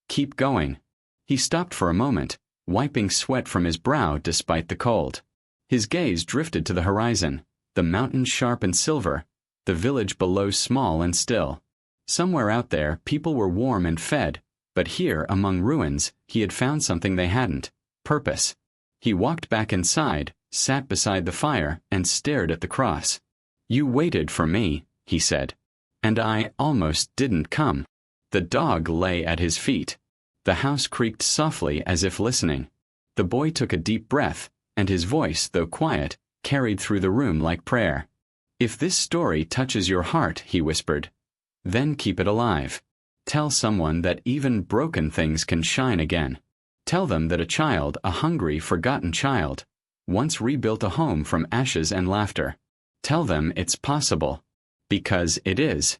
"Keep going." He stopped for a moment, wiping sweat from his brow despite the cold. His gaze drifted to the horizon, the mountains sharp and silver, the village below small and still. Somewhere out there, people were warm and fed, but here, among ruins, he had found something they hadn't: purpose. He walked back inside, sat beside the fire, and stared at the cross. "You waited for me," he said. "And I almost didn't come." The dog lay at his feet. The house creaked softly as if listening. The boy took a deep breath, and his voice, though quiet, carried through the room like prayer. "If this story touches your heart," he whispered, "then keep it alive. Tell someone that even broken things can shine again. Tell them that a child, a hungry, forgotten child, once rebuilt a home from ashes and laughter. Tell them it's possible. Because it is."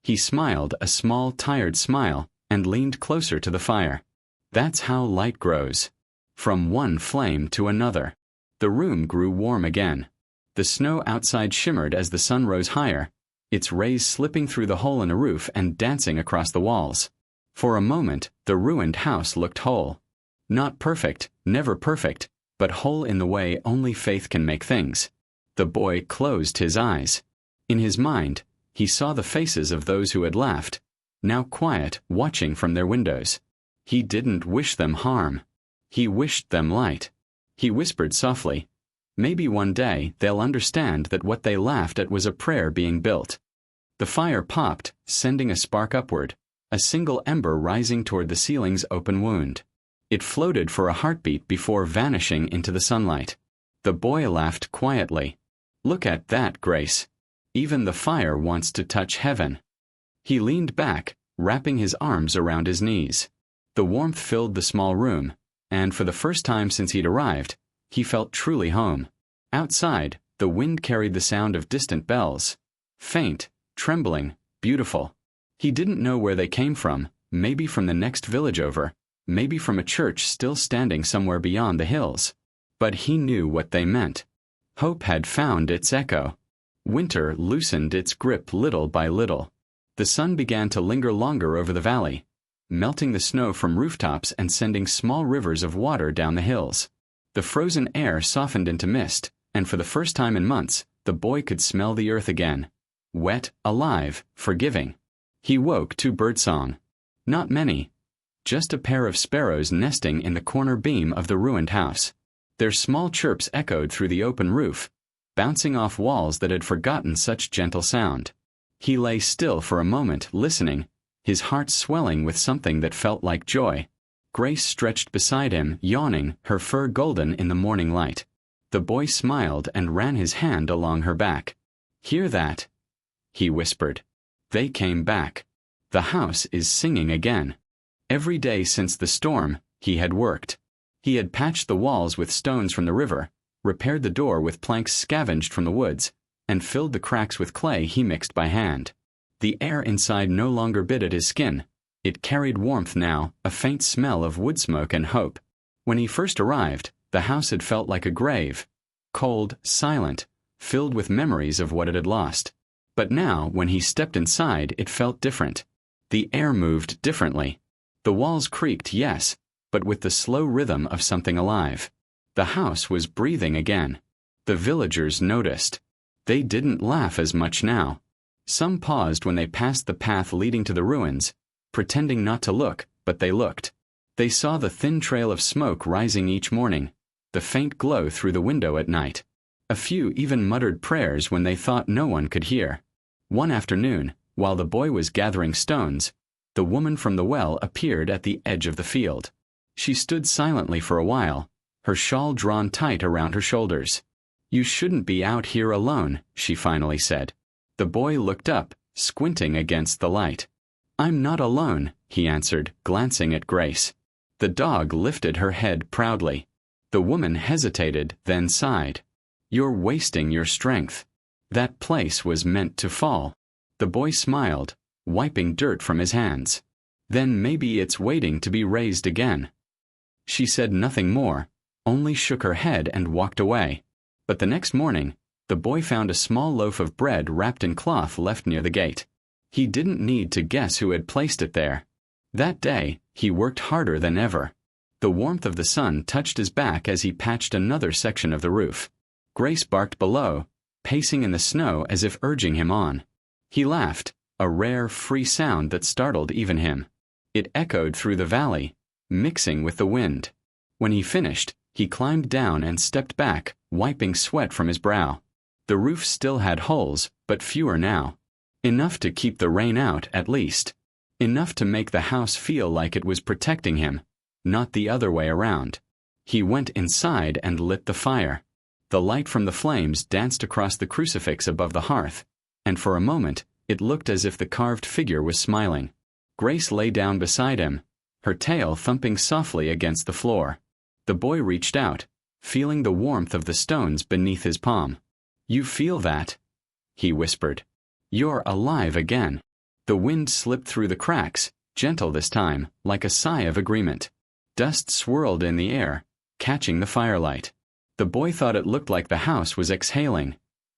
He smiled, a small, tired smile, and leaned closer to the fire. That's how light grows. From one flame to another. The room grew warm again. The snow outside shimmered as the sun rose higher, its rays slipping through the hole in the roof and dancing across the walls. For a moment, the ruined house looked whole. Not perfect, never perfect, but whole in the way only faith can make things. The boy closed his eyes. In his mind, he saw the faces of those who had laughed, now quiet, watching from their windows. He didn't wish them harm. He wished them light. He whispered softly, "Maybe one day they'll understand that what they laughed at was a prayer being built." The fire popped, sending a spark upward, a single ember rising toward the ceiling's open wound. It floated for a heartbeat before vanishing into the sunlight. The boy laughed quietly. "Look at that, Grace. Even the fire wants to touch heaven." He leaned back, wrapping his arms around his knees. The warmth filled the small room, and for the first time since he'd arrived, he felt truly home. Outside, the wind carried the sound of distant bells. Faint, trembling, beautiful. He didn't know where they came from, maybe from the next village over, maybe from a church still standing somewhere beyond the hills. But he knew what they meant. Hope had found its echo. Winter loosened its grip little by little. The sun began to linger longer over the valley, melting the snow from rooftops and sending small rivers of water down the hills. The frozen air softened into mist, and for the first time in months, the boy could smell the earth again. Wet, alive, forgiving. He woke to birdsong. Not many. Just a pair of sparrows nesting in the corner beam of the ruined house. Their small chirps echoed through the open roof, bouncing off walls that had forgotten such gentle sound. He lay still for a moment, listening, his heart swelling with something that felt like joy. Grace stretched beside him, yawning, her fur golden in the morning light. The boy smiled and ran his hand along her back. "Hear that?" he whispered. They came back. The house is singing again. Every day since the storm, he had worked. He had patched the walls with stones from the river, repaired the door with planks scavenged from the woods, and filled the cracks with clay he mixed by hand. The air inside no longer bit at his skin. It carried warmth now, a faint smell of wood smoke and hope. When he first arrived, the house had felt like a grave. Cold, silent, filled with memories of what it had lost. But now, when he stepped inside, it felt different. The air moved differently. The walls creaked, yes, but with the slow rhythm of something alive. The house was breathing again. The villagers noticed. They didn't laugh as much now. Some paused when they passed the path leading to the ruins, pretending not to look, but they looked. They saw the thin trail of smoke rising each morning, the faint glow through the window at night. A few even muttered prayers when they thought no one could hear. One afternoon, while the boy was gathering stones, the woman from the well appeared at the edge of the field. She stood silently for a while, her shawl drawn tight around her shoulders. "You shouldn't be out here alone," she finally said. The boy looked up, squinting against the light. "I'm not alone," he answered, glancing at Grace. The dog lifted her head proudly. The woman hesitated, then sighed. "You're wasting your strength. That place was meant to fall." The boy smiled, wiping dirt from his hands. "Then maybe it's waiting to be raised again." She said nothing more, only shook her head and walked away. But the next morning, the boy found a small loaf of bread wrapped in cloth left near the gate. He didn't need to guess who had placed it there. That day, he worked harder than ever. The warmth of the sun touched his back as he patched another section of the roof. Grace barked below, pacing in the snow as if urging him on. He laughed, a rare, free sound that startled even him. It echoed through the valley, mixing with the wind. When he finished, he climbed down and stepped back, wiping sweat from his brow. The roof still had holes, but fewer now. Enough to keep the rain out, at least. Enough to make the house feel like it was protecting him, not the other way around. He went inside and lit the fire. The light from the flames danced across the crucifix above the hearth, and for a moment, it looked as if the carved figure was smiling. Grace lay down beside him, her tail thumping softly against the floor. The boy reached out, feeling the warmth of the stones beneath his palm. "You feel that?" he whispered. "You're alive again." The wind slipped through the cracks, gentle this time, like a sigh of agreement. Dust swirled in the air, catching the firelight. The boy thought it looked like the house was exhaling.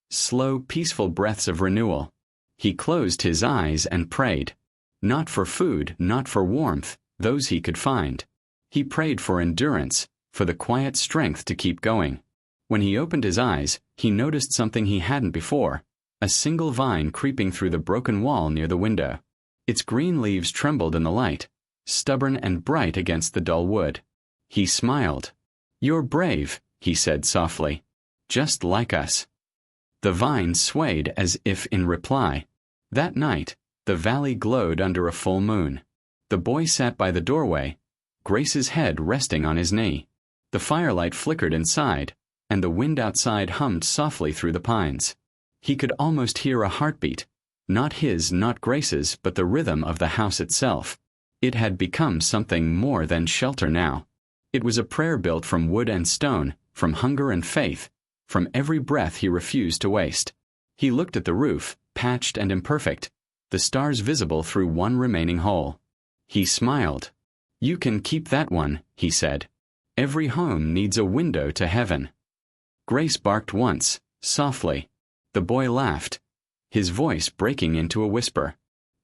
Slow, peaceful breaths of renewal. He closed his eyes and prayed. Not for food, not for warmth, those he could find. He prayed for endurance, for the quiet strength to keep going. When he opened his eyes, he noticed something he hadn't before, a single vine creeping through the broken wall near the window. Its green leaves trembled in the light, stubborn and bright against the dull wood. He smiled. "You're brave," he said softly. "Just like us." The vine swayed as if in reply. That night, the valley glowed under a full moon. The boy sat by the doorway, Grace's head resting on his knee. The firelight flickered inside, and the wind outside hummed softly through the pines. He could almost hear a heartbeat, not his, not Grace's, but the rhythm of the house itself. It had become something more than shelter now. It was a prayer built from wood and stone, from hunger and faith, from every breath he refused to waste. He looked at the roof, patched and imperfect, the stars visible through one remaining hole. He smiled. "You can keep that one," he said. "Every home needs a window to heaven." Grace barked once, softly. The boy laughed, his voice breaking into a whisper.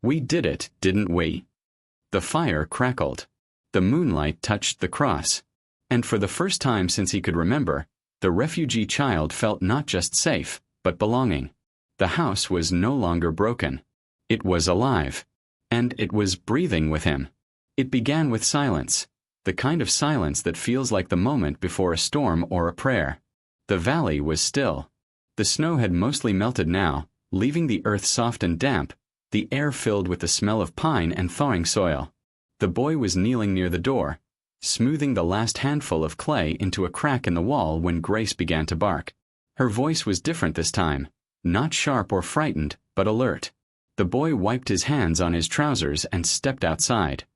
"We did it, didn't we?" The fire crackled. The moonlight touched the cross. And for the first time since he could remember, the refugee child felt not just safe, but belonging. The house was no longer broken. It was alive. And it was breathing with him. It began with silence, the kind of silence that feels like the moment before a storm or a prayer. The valley was still. The snow had mostly melted now, leaving the earth soft and damp, the air filled with the smell of pine and thawing soil. The boy was kneeling near the door, smoothing the last handful of clay into a crack in the wall when Grace began to bark. Her voice was different this time, not sharp or frightened, but alert. The boy wiped his hands on his trousers and stepped outside.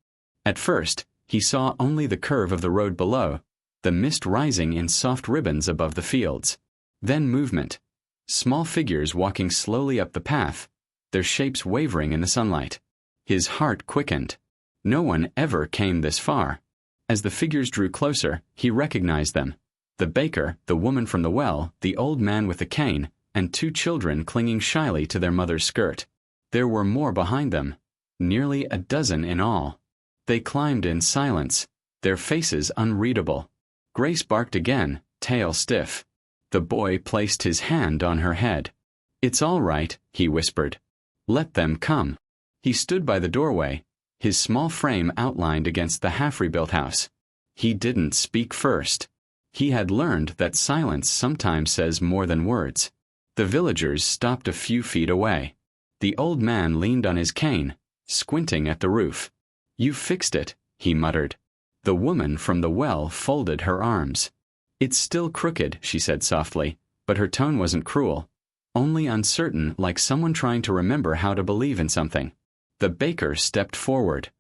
At first, he saw only the curve of the road below, the mist rising in soft ribbons above the fields. Then movement. Small figures walking slowly up the path, their shapes wavering in the sunlight. His heart quickened. No one ever came this far. As the figures drew closer, he recognized them. The baker, the woman from the well, the old man with the cane, and two children clinging shyly to their mother's skirt. There were more behind them, nearly a dozen in all. They climbed in silence, their faces unreadable. Grace barked again, tail stiff. The boy placed his hand on her head. "It's all right," he whispered. "Let them come." He stood by the doorway, his small frame outlined against the half-rebuilt house. He didn't speak first. He had learned that silence sometimes says more than words. The villagers stopped a few feet away. The old man leaned on his cane, squinting at the roof. "You fixed it," he muttered. The woman from the well folded her arms. "It's still crooked," she said softly, but her tone wasn't cruel, only uncertain, like someone trying to remember how to believe in something. The baker stepped forward.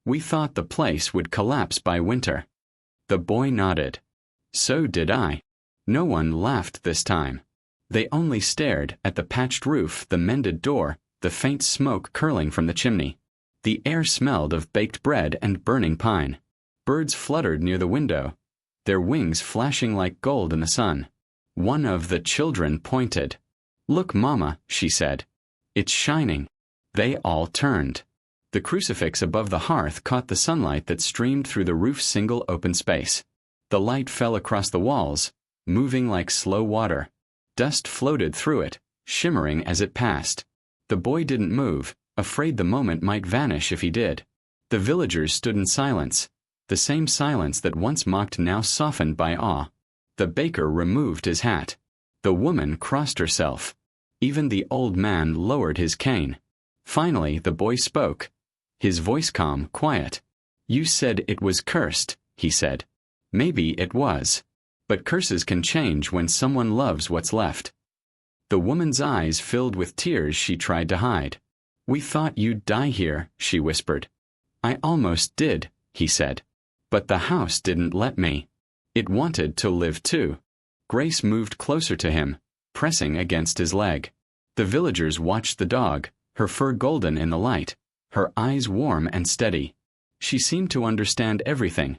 "We thought the place would collapse by winter." The boy nodded. "So did I." No one laughed this time. They only stared at the patched roof, the mended door, the faint smoke curling from the chimney. The air smelled of baked bread and burning pine. Birds fluttered near the window, their wings flashing like gold in the sun. One of the children pointed. "Look, Mama," she said. "It's shining." They all turned. The crucifix above the hearth caught the sunlight that streamed through the roof's single open space. The light fell across the walls, moving like slow water. Dust floated through it, shimmering as it passed. The boy didn't move, afraid the moment might vanish if he did. The villagers stood in silence, the same silence that once mocked now softened by awe. The baker removed his hat. The woman crossed herself. Even the old man lowered his cane. Finally, the boy spoke, his voice calm, quiet. "You said it was cursed," he said. "Maybe it was. But curses can change when someone loves what's left." The woman's eyes filled with tears she tried to hide. "We thought you'd die here," she whispered. "I almost did," he said. "But the house didn't let me. It wanted to live too." Grace moved closer to him, pressing against his leg. The villagers watched the dog, her fur golden in the light, her eyes warm and steady. She seemed to understand everything,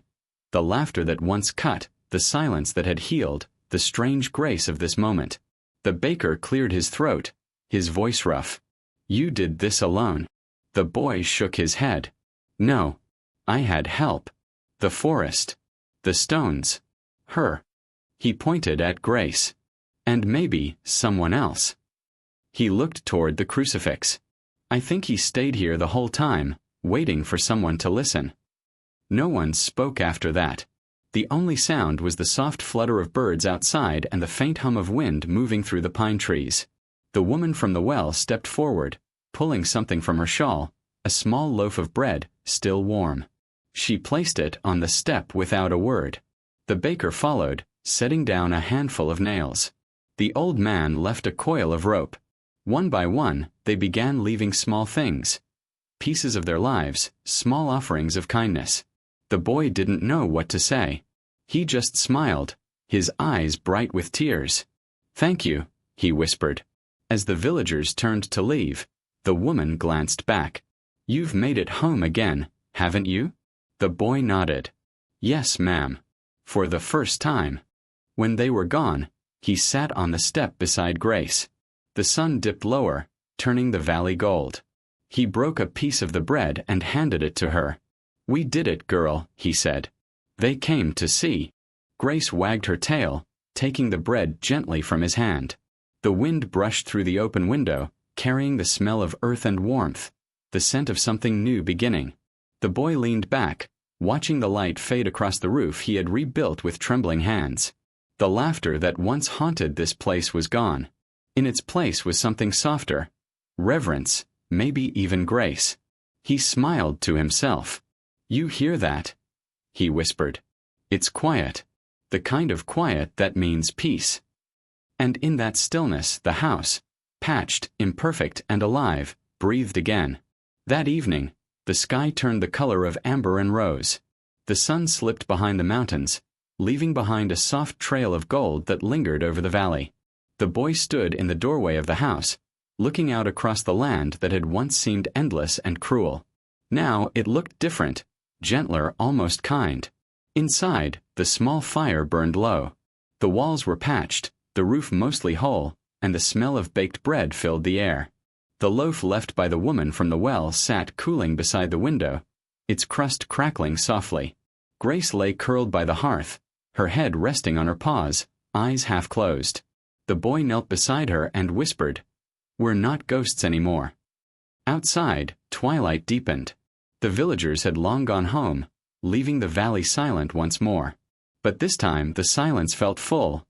The laughter that once cut, the silence that had healed, the strange grace of this moment. The baker cleared his throat, his voice rough. "You did this alone." The boy shook his head. "No. I had help. The forest. The stones. Her." He pointed at Grace. "And maybe someone else." He looked toward the crucifix. "I think he stayed here the whole time, waiting for someone to listen." No one spoke after that. The only sound was the soft flutter of birds outside and the faint hum of wind moving through the pine trees. The woman from the well stepped forward, pulling something from her shawl, a small loaf of bread, still warm. She placed it on the step without a word. The baker followed, setting down a handful of nails. The old man left a coil of rope. One by one, they began leaving small things. Pieces of their lives, small offerings of kindness. The boy didn't know what to say. He just smiled, his eyes bright with tears. "Thank you," he whispered. As the villagers turned to leave, the woman glanced back. "You've made it home again, haven't you?" The boy nodded. "Yes, ma'am. For the first time." When they were gone, he sat on the step beside Grace. The sun dipped lower, turning the valley gold. He broke a piece of the bread and handed it to her. "We did it, girl," he said. "They came to see." Grace wagged her tail, taking the bread gently from his hand. The wind brushed through the open window, carrying the smell of earth and warmth, the scent of something new beginning. The boy leaned back, watching the light fade across the roof he had rebuilt with trembling hands. The laughter that once haunted this place was gone. In its place was something softer, reverence, maybe even grace. He smiled to himself. "You hear that?" he whispered. "It's quiet. The kind of quiet that means peace." And in that stillness, the house, patched, imperfect, and alive, breathed again. That evening, the sky turned the color of amber and rose. The sun slipped behind the mountains, leaving behind a soft trail of gold that lingered over the valley. The boy stood in the doorway of the house, looking out across the land that had once seemed endless and cruel. Now it looked different, gentler, almost kind. Inside, the small fire burned low. The walls were patched, the roof mostly whole, and the smell of baked bread filled the air. The loaf left by the woman from the well sat cooling beside the window, its crust crackling softly. Grace lay curled by the hearth, her head resting on her paws, eyes half closed. The boy knelt beside her and whispered, "We're not ghosts anymore." Outside, twilight deepened. The villagers had long gone home, leaving the valley silent once more. But this time the silence felt full.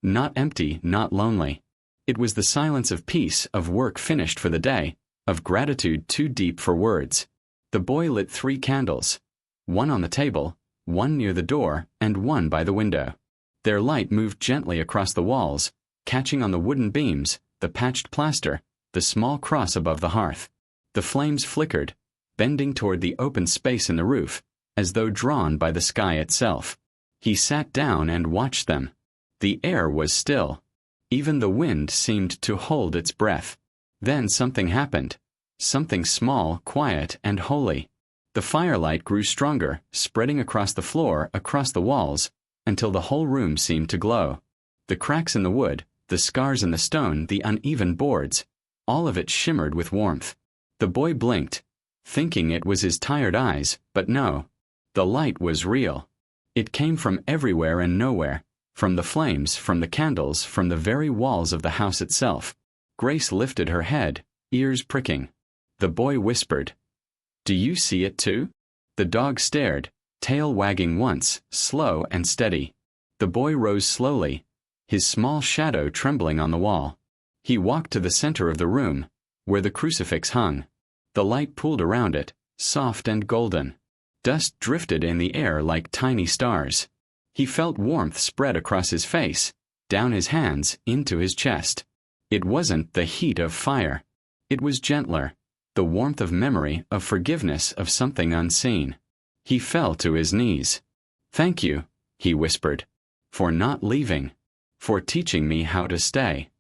Not empty, not lonely. It was the silence of peace, of work finished for the day, of gratitude too deep for words. The boy lit 3 candles, one on the table, one near the door, and one by the window. Their light moved gently across the walls, catching on the wooden beams, the patched plaster, the small cross above the hearth. The flames flickered, bending toward the open space in the roof, as though drawn by the sky itself. He sat down and watched them. The air was still. Even the wind seemed to hold its breath. Then something happened. Something small, quiet, and holy. The firelight grew stronger, spreading across the floor, across the walls, until the whole room seemed to glow. The cracks in the wood, the scars in the stone, the uneven boards, all of it shimmered with warmth. The boy blinked, thinking it was his tired eyes, but no. The light was real. It came from everywhere and nowhere, from the flames, from the candles, from the very walls of the house itself. Grace lifted her head, ears pricking. The boy whispered, "Do you see it too?" The dog stared, tail wagging once, slow and steady. The boy rose slowly, his small shadow trembling on the wall. He walked to the center of the room, where the crucifix hung. The light pooled around it, soft and golden. Dust drifted in the air like tiny stars. He felt warmth spread across his face, down his hands, into his chest. It wasn't the heat of fire. It was gentler, the warmth of memory, of forgiveness, of something unseen. He fell to his knees. "Thank you," he whispered, "for not leaving, for teaching me how to stay."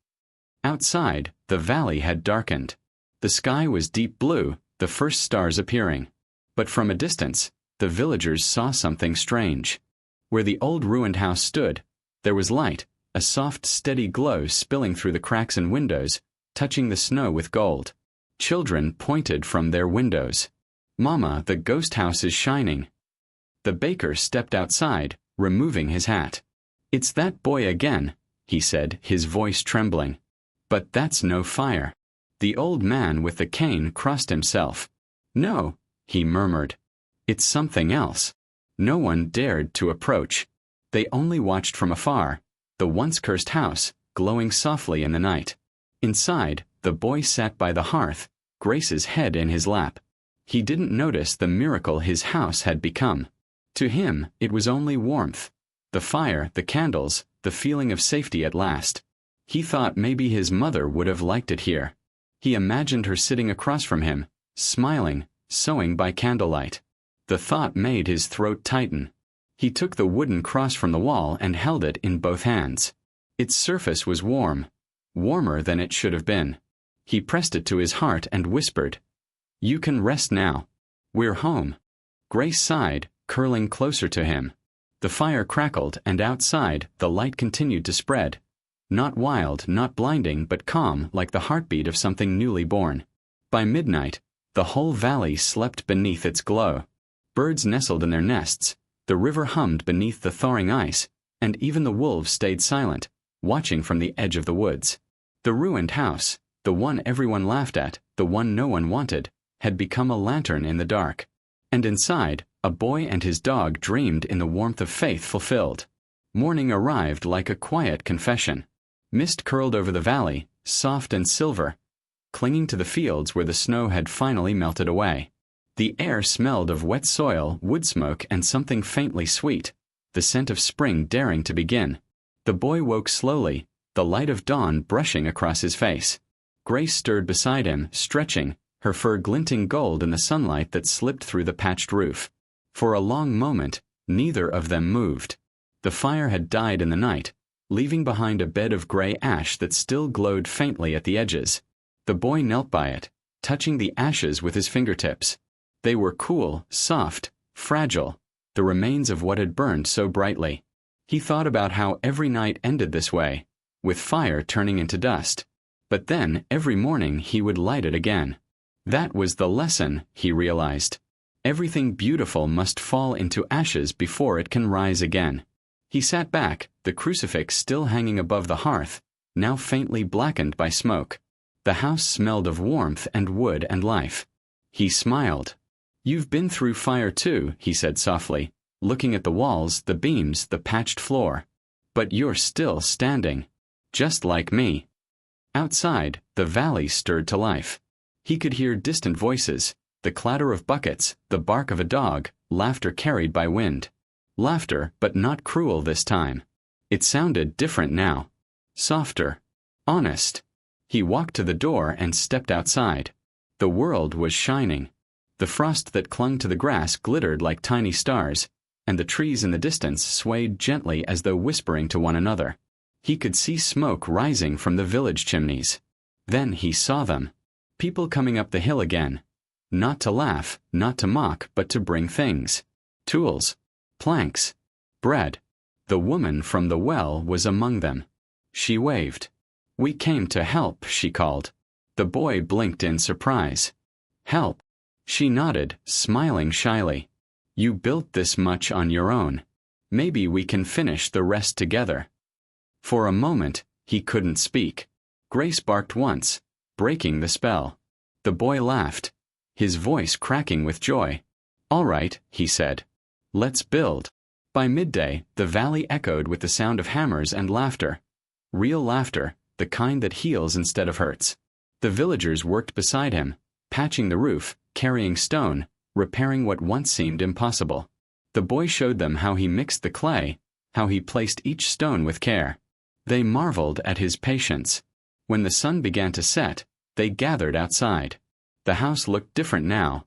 Outside, the valley had darkened. The sky was deep blue, the first stars appearing. But from a distance, the villagers saw something strange. Where the old ruined house stood, there was light, a soft, steady glow spilling through the cracks and windows, touching the snow with gold. Children pointed from their windows. "Mama, the ghost house is shining." The baker stepped outside, removing his hat. "It's that boy again," he said, his voice trembling. "But that's no fire." The old man with the cane crossed himself. "No," he murmured. "It's something else." No one dared to approach. They only watched from afar, the once cursed house, glowing softly in the night. Inside, the boy sat by the hearth, Grace's head in his lap. He didn't notice the miracle his house had become. To him, it was only warmth. The fire, the candles, the feeling of safety at last. He thought maybe his mother would have liked it here. He imagined her sitting across from him, smiling, sewing by candlelight. The thought made his throat tighten. He took the wooden cross from the wall and held it in both hands. Its surface was warm, warmer than it should have been. He pressed it to his heart and whispered, "You can rest now. We're home." Grace sighed, curling closer to him. The fire crackled, and outside, the light continued to spread. Not wild, not blinding, but calm, like the heartbeat of something newly born. By midnight, the whole valley slept beneath its glow. Birds nestled in their nests, the river hummed beneath the thawing ice, and even the wolves stayed silent, watching from the edge of the woods. The ruined house, the one everyone laughed at, the one no one wanted, had become a lantern in the dark. And inside, a boy and his dog dreamed in the warmth of faith fulfilled. Morning arrived like a quiet confession. Mist curled over the valley, soft and silver, clinging to the fields where the snow had finally melted away. The air smelled of wet soil, wood smoke, and something faintly sweet, the scent of spring daring to begin. The boy woke slowly, the light of dawn brushing across his face. Grace stirred beside him, stretching, her fur glinting gold in the sunlight that slipped through the patched roof. For a long moment, neither of them moved. The fire had died in the night, leaving behind a bed of gray ash that still glowed faintly at the edges. The boy knelt by it, touching the ashes with his fingertips. They were cool, soft, fragile, the remains of what had burned so brightly. He thought about how every night ended this way, with fire turning into dust. But then, every morning, he would light it again. That was the lesson, he realized. Everything beautiful must fall into ashes before it can rise again. He sat back, the crucifix still hanging above the hearth, now faintly blackened by smoke. The house smelled of warmth and wood and life. He smiled. "You've been through fire too," he said softly, looking at the walls, the beams, the patched floor. "But you're still standing. Just like me." Outside, the valley stirred to life. He could hear distant voices, the clatter of buckets, the bark of a dog, laughter carried by wind. Laughter, but not cruel this time. It sounded different now. Softer. Honest. He walked to the door and stepped outside. The world was shining. The frost that clung to the grass glittered like tiny stars, and the trees in the distance swayed gently as though whispering to one another. He could see smoke rising from the village chimneys. Then he saw them. People coming up the hill again. Not to laugh, not to mock, but to bring things. Tools. Planks. Bread. The woman from the well was among them. She waved. "We came to help," she called. The boy blinked in surprise. "Help?" She nodded, smiling shyly. "You built this much on your own. Maybe we can finish the rest together." For a moment, he couldn't speak. Grace barked once, breaking the spell. The boy laughed, his voice cracking with joy. "All right," he said. "Let's build." By midday, the valley echoed with the sound of hammers and laughter. Real laughter, the kind that heals instead of hurts. The villagers worked beside him, patching the roof, carrying stone, repairing what once seemed impossible. The boy showed them how he mixed the clay, how he placed each stone with care. They marveled at his patience. When the sun began to set, they gathered outside. The house looked different now,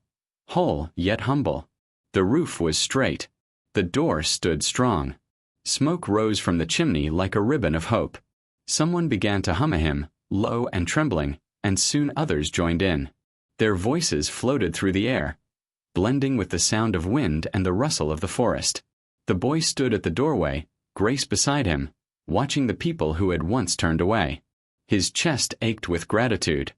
whole yet humble. The roof was straight. The door stood strong. Smoke rose from the chimney like a ribbon of hope. Someone began to hum a hymn, low and trembling, and soon others joined in. Their voices floated through the air, blending with the sound of wind and the rustle of the forest. The boy stood at the doorway, Grace beside him, watching the people who had once turned away. His chest ached with gratitude.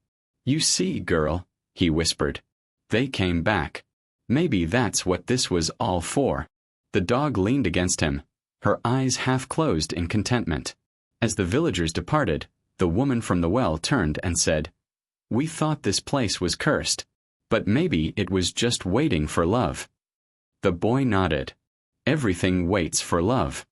"You see, girl," he whispered. "They came back. Maybe that's what this was all for." The dog leaned against him, her eyes half closed in contentment. As the villagers departed, the woman from the well turned and said, "We thought this place was cursed, but maybe it was just waiting for love." The boy nodded. Everything waits for love.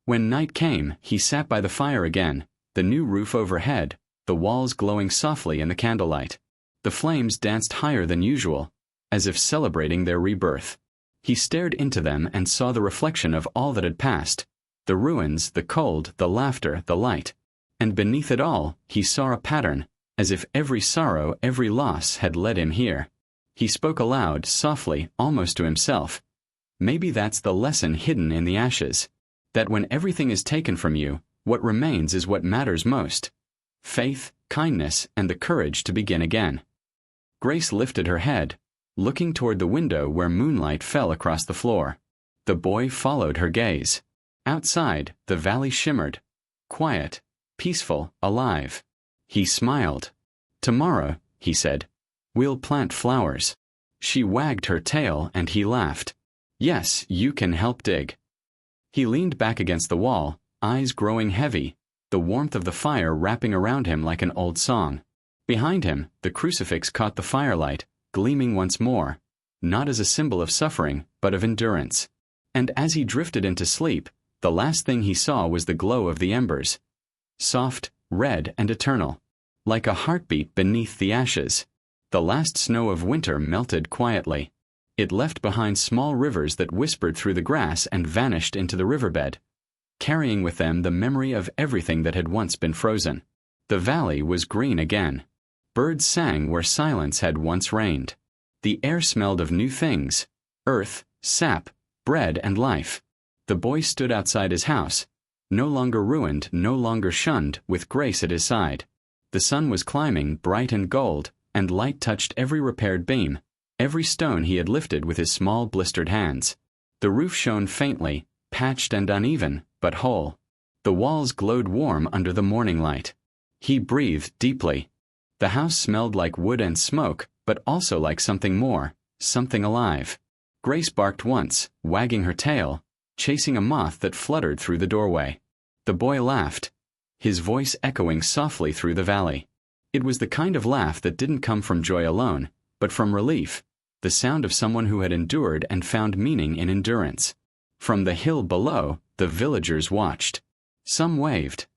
When night came, he sat by the fire again, the new roof overhead, the walls glowing softly in the candlelight. The flames danced higher than usual, as if celebrating their rebirth. He stared into them and saw the reflection of all that had passed, the ruins, the cold, the laughter, the light. And beneath it all, he saw a pattern, as if every sorrow, every loss had led him here. He spoke aloud, softly, almost to himself. Maybe that's the lesson hidden in the ashes. That when everything is taken from you, what remains is what matters most. Faith, kindness, and the courage to begin again. Grace lifted her head, looking toward the window where moonlight fell across the floor. The boy followed her gaze. Outside, the valley shimmered, quiet, peaceful, alive. He smiled. "Tomorrow," he said, "we'll plant flowers." She wagged her tail and he laughed. "Yes, you can help dig." He leaned back against the wall, eyes growing heavy, the warmth of the fire wrapping around him like an old song. Behind him, the crucifix caught the firelight, gleaming once more, not as a symbol of suffering, but of endurance. And as he drifted into sleep, the last thing he saw was the glow of the embers. Soft, red, and eternal, like a heartbeat beneath the ashes. The last snow of winter melted quietly. It left behind small rivers that whispered through the grass and vanished into the riverbed, carrying with them the memory of everything that had once been frozen. The valley was green again. Birds sang where silence had once reigned. The air smelled of new things, earth, sap, bread, and life. The boy stood outside his house, no longer ruined, no longer shunned, with Grace at his side. The sun was climbing, bright and gold, and light touched every repaired beam, every stone he had lifted with his small blistered hands. The roof shone faintly, patched and uneven, but whole. The walls glowed warm under the morning light. He breathed deeply. The house smelled like wood and smoke, but also like something more, something alive. Grace barked once, wagging her tail, chasing a moth that fluttered through the doorway. The boy laughed, his voice echoing softly through the valley. It was the kind of laugh that didn't come from joy alone, but from relief, the sound of someone who had endured and found meaning in endurance. From the hill below, the villagers watched. Some waved.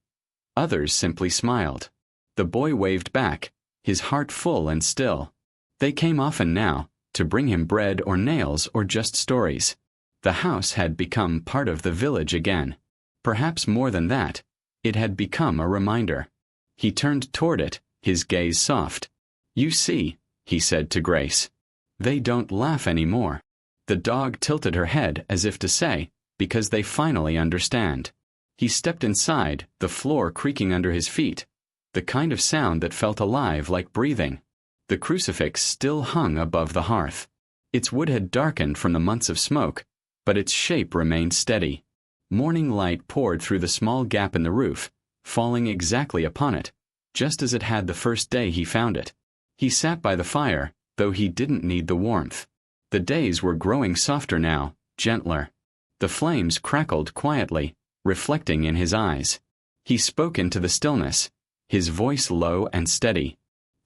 Others simply smiled. The boy waved back, his heart full and still. They came often now, to bring him bread or nails or just stories. The house had become part of the village again. Perhaps more than that, it had become a reminder. He turned toward it, his gaze soft. "You see," he said to Grace, "they don't laugh anymore." The dog tilted her head as if to say, "Because they finally understand." He stepped inside, the floor creaking under his feet, the kind of sound that felt alive like breathing. The crucifix still hung above the hearth. Its wood had darkened from the months of smoke, but its shape remained steady. Morning light poured through the small gap in the roof, falling exactly upon it, just as it had the first day he found it. He sat by the fire, though he didn't need the warmth. The days were growing softer now, gentler. The flames crackled quietly, reflecting in his eyes. He spoke into the stillness, his voice low and steady.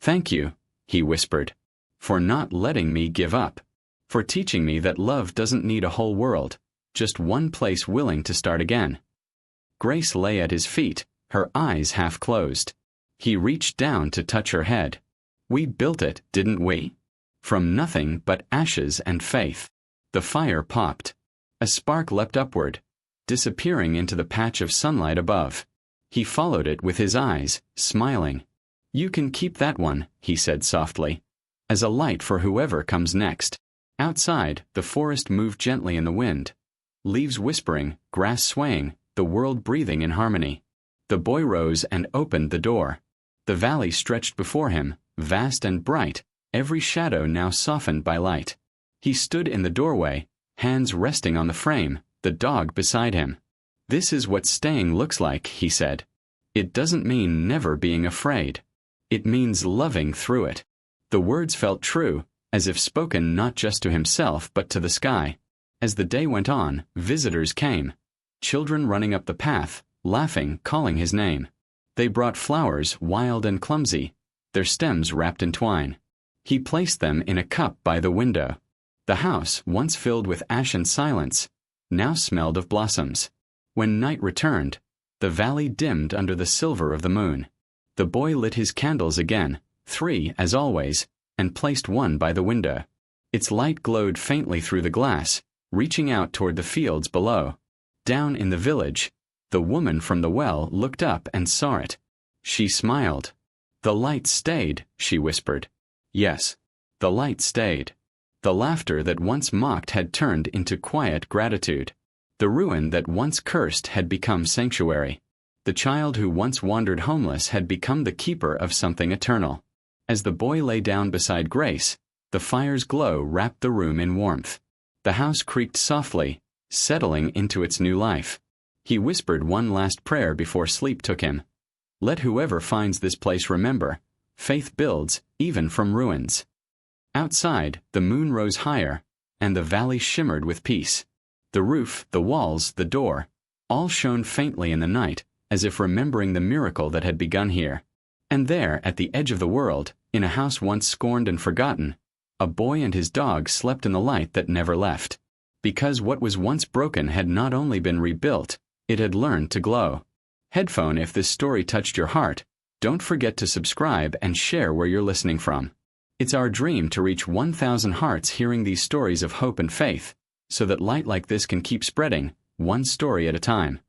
"Thank you," he whispered, "for not letting me give up, for teaching me that love doesn't need a whole world, just one place willing to start again." Grace lay at his feet, her eyes half closed. He reached down to touch her head. "We built it, didn't we? From nothing but ashes and faith." The fire popped. A spark leapt upward, disappearing into the patch of sunlight above. He followed it with his eyes, smiling. "You can keep that one," he said softly, "as a light for whoever comes next." Outside, the forest moved gently in the wind. Leaves whispering, grass swaying, the world breathing in harmony. The boy rose and opened the door. The valley stretched before him, vast and bright, every shadow now softened by light. He stood in the doorway, hands resting on the frame, the dog beside him. "This is what staying looks like," he said. "It doesn't mean never being afraid. It means loving through it." The words felt true, as if spoken not just to himself but to the sky. As the day went on, visitors came. Children running up the path, laughing, calling his name. They brought flowers, wild and clumsy, their stems wrapped in twine. He placed them in a cup by the window. The house, once filled with ashen silence, now smelled of blossoms. When night returned, the valley dimmed under the silver of the moon. The boy lit his candles again, 3 as always, and placed one by the window. Its light glowed faintly through the glass, reaching out toward the fields below. Down in the village, the woman from the well looked up and saw it. She smiled. "The light stayed," she whispered. Yes, the light stayed. The laughter that once mocked had turned into quiet gratitude. The ruin that once cursed had become sanctuary. The child who once wandered homeless had become the keeper of something eternal. As the boy lay down beside Grace, the fire's glow wrapped the room in warmth. The house creaked softly, settling into its new life. He whispered one last prayer before sleep took him. "Let whoever finds this place remember, faith builds, even from ruins." Outside, the moon rose higher, and the valley shimmered with peace. The roof, the walls, the door, all shone faintly in the night, as if remembering the miracle that had begun here. And there, at the edge of the world, in a house once scorned and forgotten, a boy and his dog slept in the light that never left. Because what was once broken had not only been rebuilt, it had learned to glow. Headphone, if this story touched your heart, don't forget to subscribe and share where you're listening from. It's our dream to reach 1,000 hearts hearing these stories of hope and faith, so that light like this can keep spreading, one story at a time.